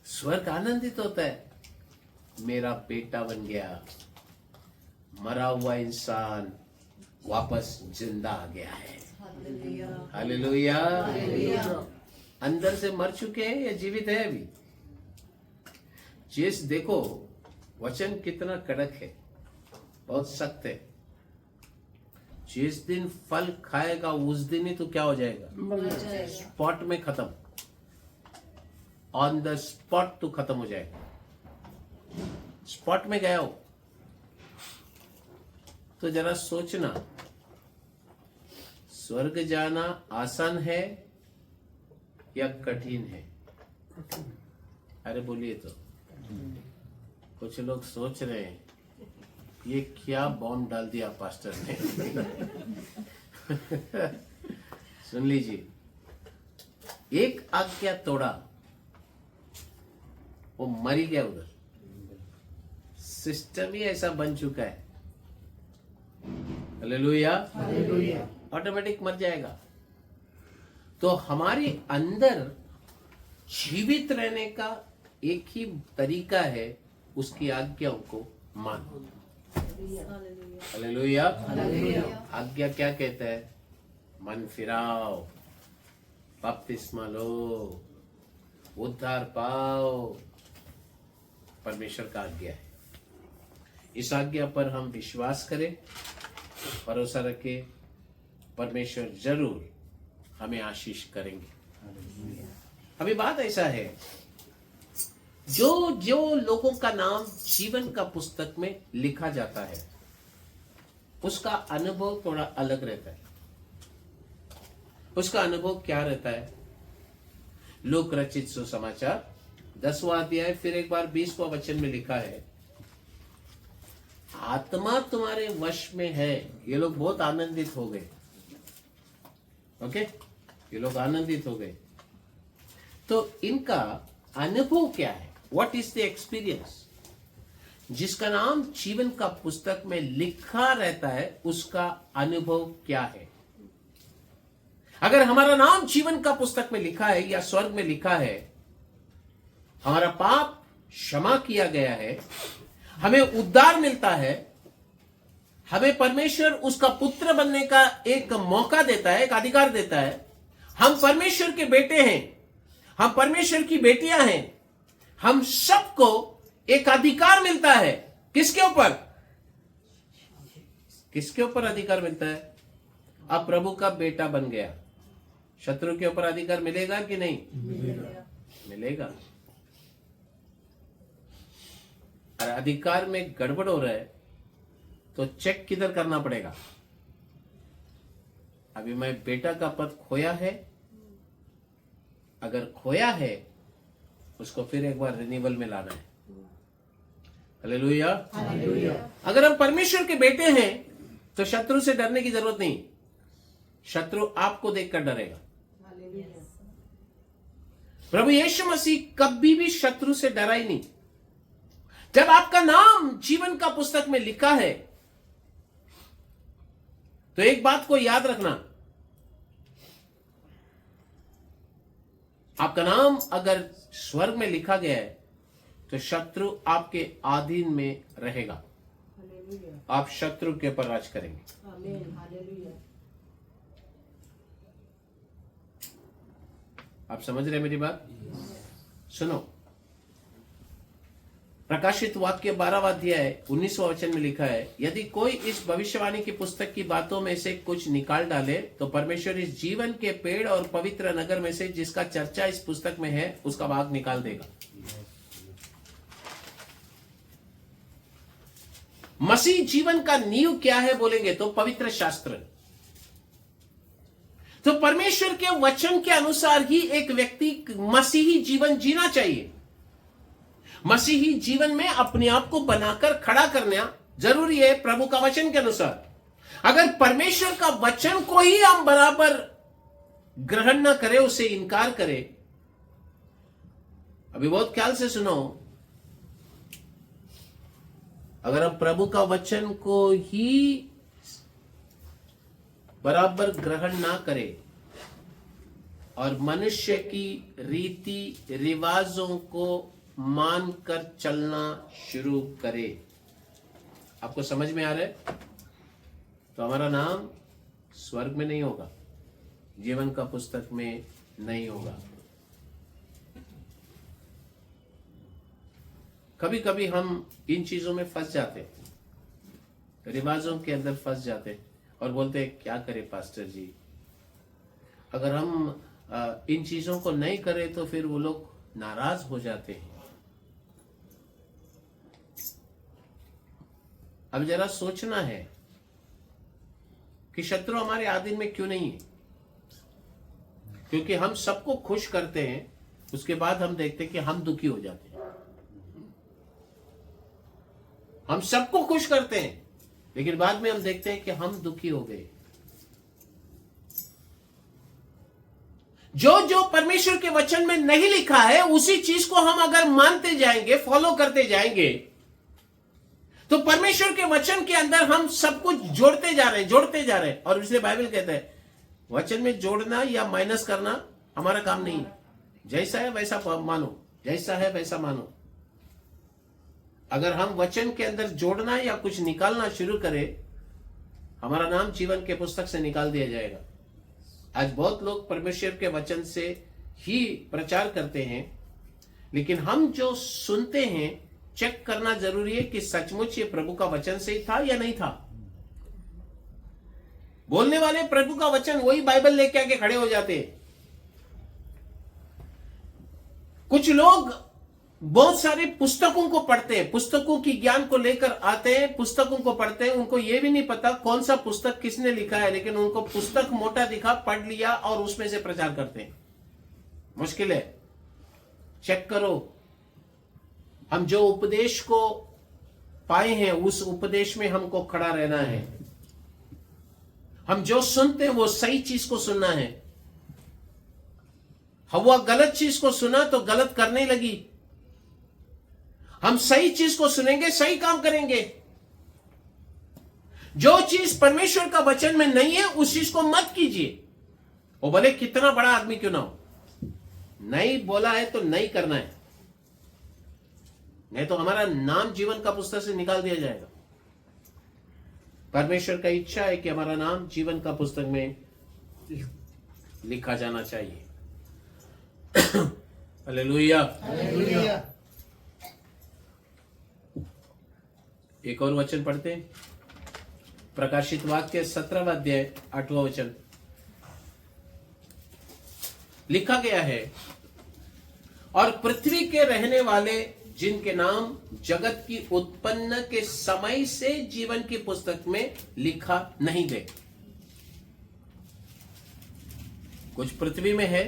स्वर्ग आनंदित होता है, मेरा बेटा बन गया, मरा हुआ इंसान वापस जिंदा आ गया है। हालेलुया। अंदर से मर चुके हैं या जीवित है अभी? जिस देखो वचन कितना कड़क है, बहुत सख्त है। जिस दिन फल खाएगा उस दिन ही तो क्या हो जाएगा? स्पॉट में खत्म, ऑन द स्पॉट तो खत्म हो जाएगा। स्पॉट में गया हो तो जरा सोचना, स्वर्ग जाना आसान है या कठिन है? अरे बोलिए तो। कुछ लोग सोच रहे हैं ये क्या बॉम्ब डाल दिया पास्टर ने। सुन लीजिए, एक आज्ञा तोड़ा, वो मरी गया उधर। सिस्टम ही ऐसा बन चुका है। हालेलुया। ऑटोमेटिक मर जाएगा। तो हमारे अंदर जीवित रहने का एक ही तरीका है, उसकी आज्ञाओं को मानो। हालेलुया। आज्ञा क्या कहता है? मन फिराओ, बपतिस्मा लो, उद्धार पाओ। परमेश्वर का आज्ञा है। इस आज्ञा पर हम विश्वास करें, भरोसा रखें, परमेश्वर जरूर हमें आशीष करेंगे। अभी बात ऐसा है, जो जो लोगों का नाम जीवन का पुस्तक में लिखा जाता है, उसका अनुभव थोड़ा अलग रहता है। उसका अनुभव क्या रहता है? लोक रचित सुसमाचार 10वां अध्याय फिर एक बार 20वां वचन में लिखा है, आत्मा तुम्हारे वश में है। ये लोग बहुत आनंदित हो गए। ओके, ये लोग आनंदित हो गए। तो इनका अनुभव क्या है? What is the experience? जिसका नाम जीवन का पुस्तक में लिखा रहता है, उसका अनुभव क्या है? अगर हमारा नाम जीवन का पुस्तक में लिखा है या स्वर्ग में लिखा है, हमारा पाप क्षमा किया गया है, हमें उद्धार मिलता है, हमें परमेश्वर उसका पुत्र बनने का एक मौका देता है, एक अधिकार देता है, हम परमेश्वर के बेटे हैं, हम परमेश्वर की बेटियां हैं, हम सबको एक अधिकार मिलता है। किसके ऊपर? किसके ऊपर अधिकार मिलता है? अब प्रभु का बेटा बन गया, शत्रु के ऊपर अधिकार मिलेगा कि नहीं? मिलेगा। और अधिकार में गड़बड़ हो रहा है तो चेक किधर करना पड़ेगा? अभी मैं बेटा का पद खोया है, अगर खोया है उसको फिर एक बार रिन्यूअल में लाना है। हालेलुया। अगर हम परमेश्वर के बेटे हैं तो शत्रु से डरने की जरूरत नहीं, शत्रु आपको देखकर डरेगा। प्रभु यीशु मसीह कभी भी शत्रु से डरा ही नहीं। जब आपका नाम जीवन का पुस्तक में लिखा है तो एक बात को याद रखना, आपका नाम अगर स्वर्ग में लिखा गया है तो शत्रु आपके अधीन में रहेगा। आप शत्रु के ऊपर राज करेंगे। आप समझ रहे हैं मेरी बात? सुनो, प्रकाशित वाक्य 12वां अध्याय 19वां वचन में लिखा है, यदि कोई इस भविष्यवाणी की पुस्तक की बातों में से कुछ निकाल डाले तो परमेश्वर इस जीवन के पेड़ और पवित्र नगर में से जिसका चर्चा इस पुस्तक में है उसका भाग निकाल देगा। मसीह जीवन का नींव क्या है बोलेंगे तो पवित्र शास्त्र। तो परमेश्वर के वचन के अनुसार ही एक व्यक्ति मसीही जीवन जीना चाहिए। मसीही जीवन में अपने आप को बनाकर खड़ा करना जरूरी है प्रभु का वचन के अनुसार। अगर परमेश्वर का वचन को ही हम बराबर ग्रहण ना करें, उसे इनकार करें, अभी बहुत ख्याल से सुनो, अगर हम प्रभु का वचन को ही बराबर ग्रहण ना करें और मनुष्य की रीति रिवाजों को मानकर चलना शुरू करें, आपको समझ में आ रहा है, तो हमारा नाम स्वर्ग में नहीं होगा, जीवन का पुस्तक में नहीं होगा। कभी कभी हम इन चीजों में फंस जाते हैं, रिवाजों के अंदर फंस जाते हैं और बोलते हैं क्या करें पास्टर जी, अगर हम इन चीजों को नहीं करें तो फिर वो लोग नाराज हो जाते हैं। अब जरा सोचना है कि शत्रु हमारे आधीन में क्यों नहीं है, क्योंकि हम सबको खुश करते हैं, उसके बाद हम देखते हैं कि हम दुखी हो जाते हैं। हम सबको खुश करते हैं लेकिन बाद में हम देखते हैं कि हम दुखी हो गए। जो जो परमेश्वर के वचन में नहीं लिखा है उसी चीज को हम अगर मानते जाएंगे, फॉलो करते जाएंगे, तो परमेश्वर के वचन के अंदर हम सब कुछ जोड़ते जा रहे हैं। और इसलिए बाइबल कहता है वचन में जोड़ना या माइनस करना हमारा काम नहीं है, जैसा है वैसा मानो, जैसा है वैसा मानो। अगर हम वचन के अंदर जोड़ना या कुछ निकालना शुरू करें, हमारा नाम जीवन के पुस्तक से निकाल दिया जाएगा। आज बहुत लोग परमेश्वर के वचन से ही प्रचार करते हैं, लेकिन हम जो सुनते हैं चेक करना जरूरी है कि सचमुच ये प्रभु का वचन से ही था या नहीं था। बोलने वाले प्रभु का वचन वही बाइबल लेके आके खड़े हो जाते हैं। कुछ लोग बहुत सारी पुस्तकों को पढ़ते हैं, पुस्तकों की ज्ञान को लेकर आते हैं, पुस्तकों को पढ़ते हैं, उनको यह भी नहीं पता कौन सा पुस्तक किसने लिखा है, लेकिन उनको पुस्तक मोटा दिखा, पढ़ लिया और उसमें से प्रचार करते हैं। मुश्किल है। चेक करो, हम जो उपदेश को पाए हैं उस उपदेश में हमको खड़ा रहना है। हम जो सुनते हैं वो सही चीज को सुनना है। हवा गलत चीज को सुना तो गलत करने लगी। हम सही चीज को सुनेंगे, सही काम करेंगे। जो चीज परमेश्वर का वचन में नहीं है उस चीज को मत कीजिए, वो भले कितना बड़ा आदमी क्यों ना हो। नहीं बोला है तो नहीं करना है, नहीं तो हमारा नाम जीवन का पुस्तक से निकाल दिया जाएगा। परमेश्वर का इच्छा है कि हमारा नाम जीवन का पुस्तक में लिखा जाना चाहिए। हालेलुया। हालेलुया। एक और वचन पढ़ते हैं, प्रकाशित वाक्य 17वां अध्याय 8वां वचन। लिखा गया है, और पृथ्वी के रहने वाले जिनके नाम जगत की उत्पन्न के समय से जीवन की पुस्तक में लिखा नहीं गए। कुछ पृथ्वी में है,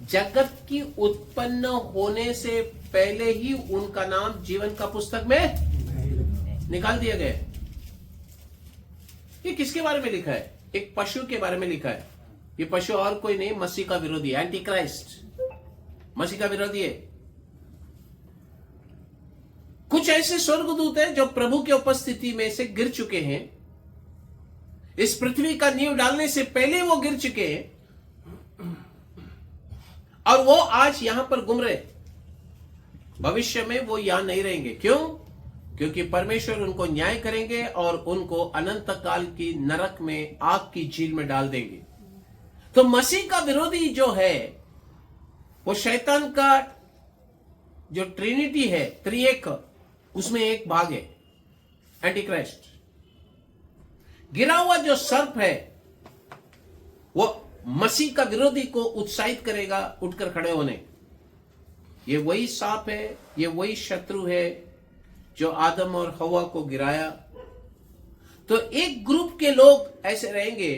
जगत की उत्पन्न होने से पहले ही उनका नाम जीवन का पुस्तक में निकाल दिया गया। ये किसके बारे में लिखा है? एक पशु के बारे में लिखा है। ये पशु और कोई नहीं, मसीह का विरोधी, एंटी क्राइस्ट, मसीह का विरोधी है। कुछ ऐसे स्वर्गदूत हैं जो प्रभु की उपस्थिति में से गिर चुके हैं। इस पृथ्वी का नींव डालने से पहले वो गिर चुके हैं और वो आज यहां पर घूम रहे। भविष्य में वो यहां नहीं रहेंगे। क्यों? क्योंकि परमेश्वर उनको न्याय करेंगे और उनको अनंत काल की नरक में, आग की झील में डाल देंगे। तो मसीह का विरोधी जो है वो शैतान का जो ट्रिनिटी है, त्रिएक, उसमें एक भाग है एंटी क्राइस्ट। गिरा हुआ जो सर्प है वो मसीह का विरोधी को उत्साहित करेगा उठकर खड़े होने। ये वही सांप है, ये वही शत्रु है जो आदम और हवा को गिराया। तो एक ग्रुप के लोग ऐसे रहेंगे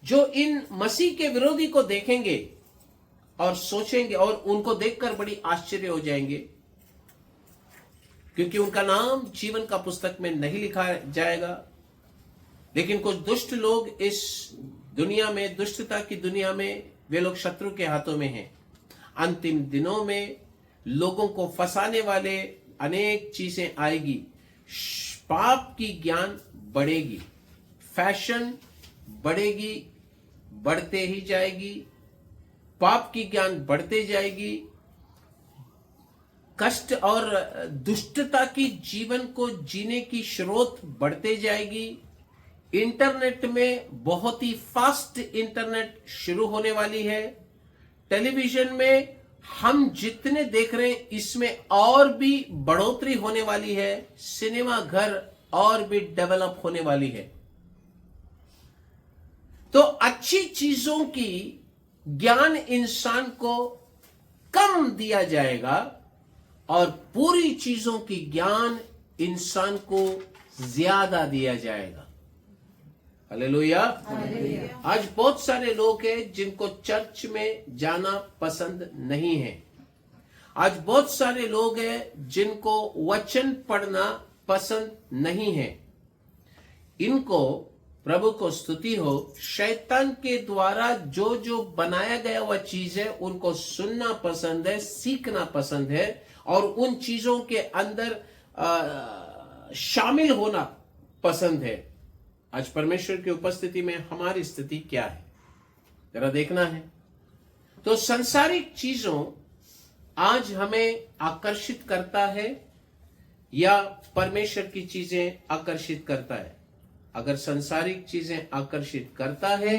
जो इन मसीह के विरोधी को देखेंगे और सोचेंगे और उनको देखकर बड़ी आश्चर्य हो जाएंगे, क्योंकि उनका नाम जीवन का पुस्तक में नहीं लिखा जाएगा। लेकिन कुछ दुष्ट लोग इस दुनिया में, दुष्टता की दुनिया में, वे लोग शत्रु के हाथों में हैं। अंतिम दिनों में लोगों को फंसाने वाले अनेक चीजें आएगी। पाप की ज्ञान बढ़ेगी, फैशन बढ़ेगी, बढ़ते ही जाएगी, पाप की ज्ञान बढ़ते जाएगी, कष्ट और दुष्टता की जीवन को जीने की स्रोत बढ़ते जाएगी। इंटरनेट में बहुत ही फास्ट इंटरनेट शुरू होने वाली है। टेलीविजन में हम जितने देख रहे हैं इसमें और भी बढ़ोतरी होने वाली है। सिनेमा घर और भी डेवलप होने वाली है। तो अच्छी चीजों की ज्ञान इंसान को कम दिया जाएगा और पूरी चीजों की ज्ञान इंसान को ज्यादा दिया जाएगा। हालेलुया। आज बहुत सारे लोग हैं जिनको चर्च में जाना पसंद नहीं है। आज बहुत सारे लोग हैं जिनको वचन पढ़ना पसंद नहीं है। इनको, प्रभु को स्तुति हो, शैतान के द्वारा जो जो बनाया गया वह चीज है उनको सुनना पसंद है, सीखना पसंद है और उन चीजों के अंदर शामिल होना पसंद है। आज परमेश्वर की उपस्थिति में हमारी स्थिति क्या है, जरा देखना है। तो सांसारिक चीजों आज हमें आकर्षित करता है या परमेश्वर की चीजें आकर्षित करता है? अगर सांसारिक चीजें आकर्षित करता है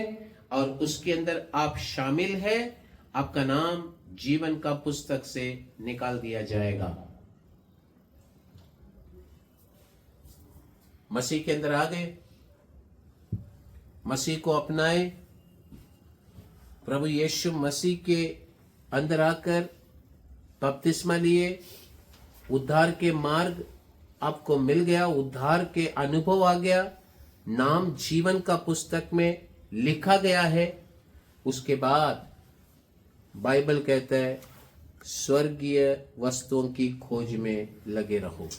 और उसके अंदर आप शामिल है, आपका नाम जीवन का पुस्तक से निकाल दिया जाएगा। मसीह के अंदर आ गए, मसीह को अपनाए, प्रभु यीशु मसीह के अंदर आकर बपतिस्मा लिए, उद्धार के मार्ग आपको मिल गया, उद्धार के अनुभव आ गया, नाम जीवन का पुस्तक में लिखा गया है। उसके बाद बाइबल कहता है स्वर्गीय वस्तुओं की खोज में लगे रहो।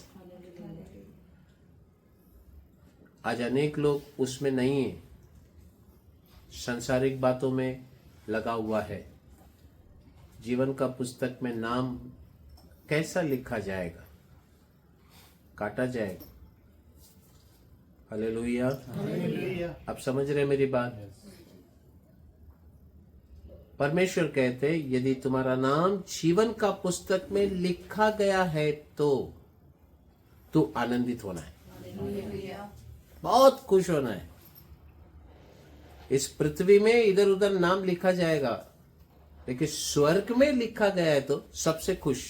आज अनेक लोग उसमें नहीं है, सांसारिक बातों में लगा हुआ है। जीवन का पुस्तक में नाम कैसा लिखा जाएगा? काटा जाएगा। हालेलुया। आप समझ रहे मेरी बात? परमेश्वर कहते हैं यदि तुम्हारा नाम जीवन का पुस्तक में लिखा गया है तो तू आनंदित होना है, बहुत खुश होना है। इस पृथ्वी में इधर उधर नाम लिखा जाएगा, लेकिन स्वर्ग में लिखा गया है तो सबसे खुश,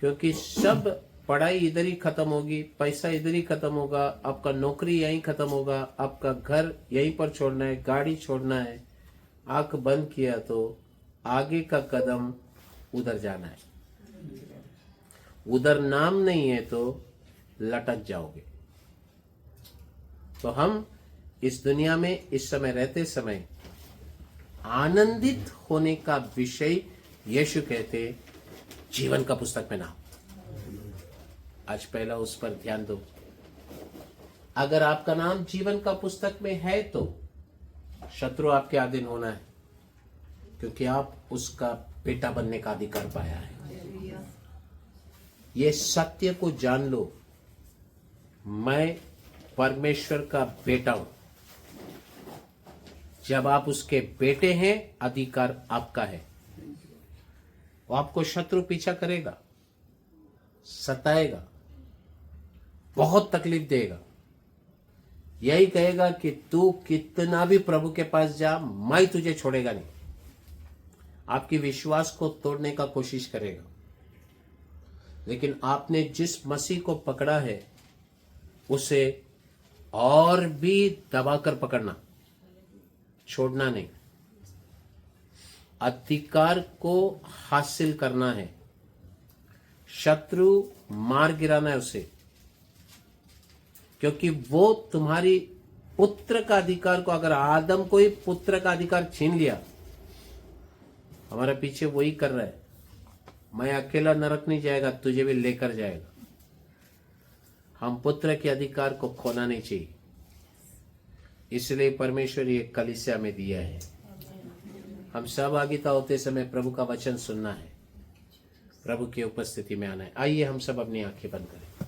क्योंकि सब पढ़ाई इधर ही खत्म होगी, पैसा इधर ही खत्म होगा, आपका नौकरी यहीं खत्म होगा, आपका घर यहीं पर छोड़ना है, गाड़ी छोड़ना है। आंख बंद किया तो आगे का कदम उधर जाना है। उधर नाम नहीं है तो लटक जाओगे। तो हम इस दुनिया में इस समय रहते समय आनंदित होने का विषय यीशु कहते जीवन का पुस्तक में नाम। आज पहला उस पर ध्यान दो। अगर आपका नाम जीवन का पुस्तक में है तो शत्रु आपके अधीन होना है, क्योंकि आप उसका बेटा बनने का अधिकार पाया है। ये सत्य को जान लो, मैं परमेश्वर का बेटा हूं। जब आप उसके बेटे हैं, अधिकार आपका है। वो आपको शत्रु पीछा करेगा, सताएगा, बहुत तकलीफ देगा, यही कहेगा कि तू कितना भी प्रभु के पास जा, मैं तुझे छोड़ेगा नहीं। आपकी विश्वास को तोड़ने का कोशिश करेगा। लेकिन आपने जिस मसीह को पकड़ा है उसे और भी दबाकर पकड़ना, छोड़ना नहीं। अधिकार को हासिल करना है, शत्रु मार गिराना है उसे, क्योंकि वो तुम्हारी पुत्र का अधिकार को, अगर आदम को ही पुत्र का अधिकार छीन लिया, हमारा पीछे वही कर रहा है, मैं अकेला नरक नहीं जाएगा, तुझे भी लेकर जाएगा। हम पुत्र के अधिकार को खोना नहीं चाहिए, इसलिए परमेश्वर ये कलीसिया में दिया है। हम सहभागिता होते समय प्रभु का वचन सुनना है, प्रभु की उपस्थिति में आना है। आइए हम सब अपनी आंखें बंद करें।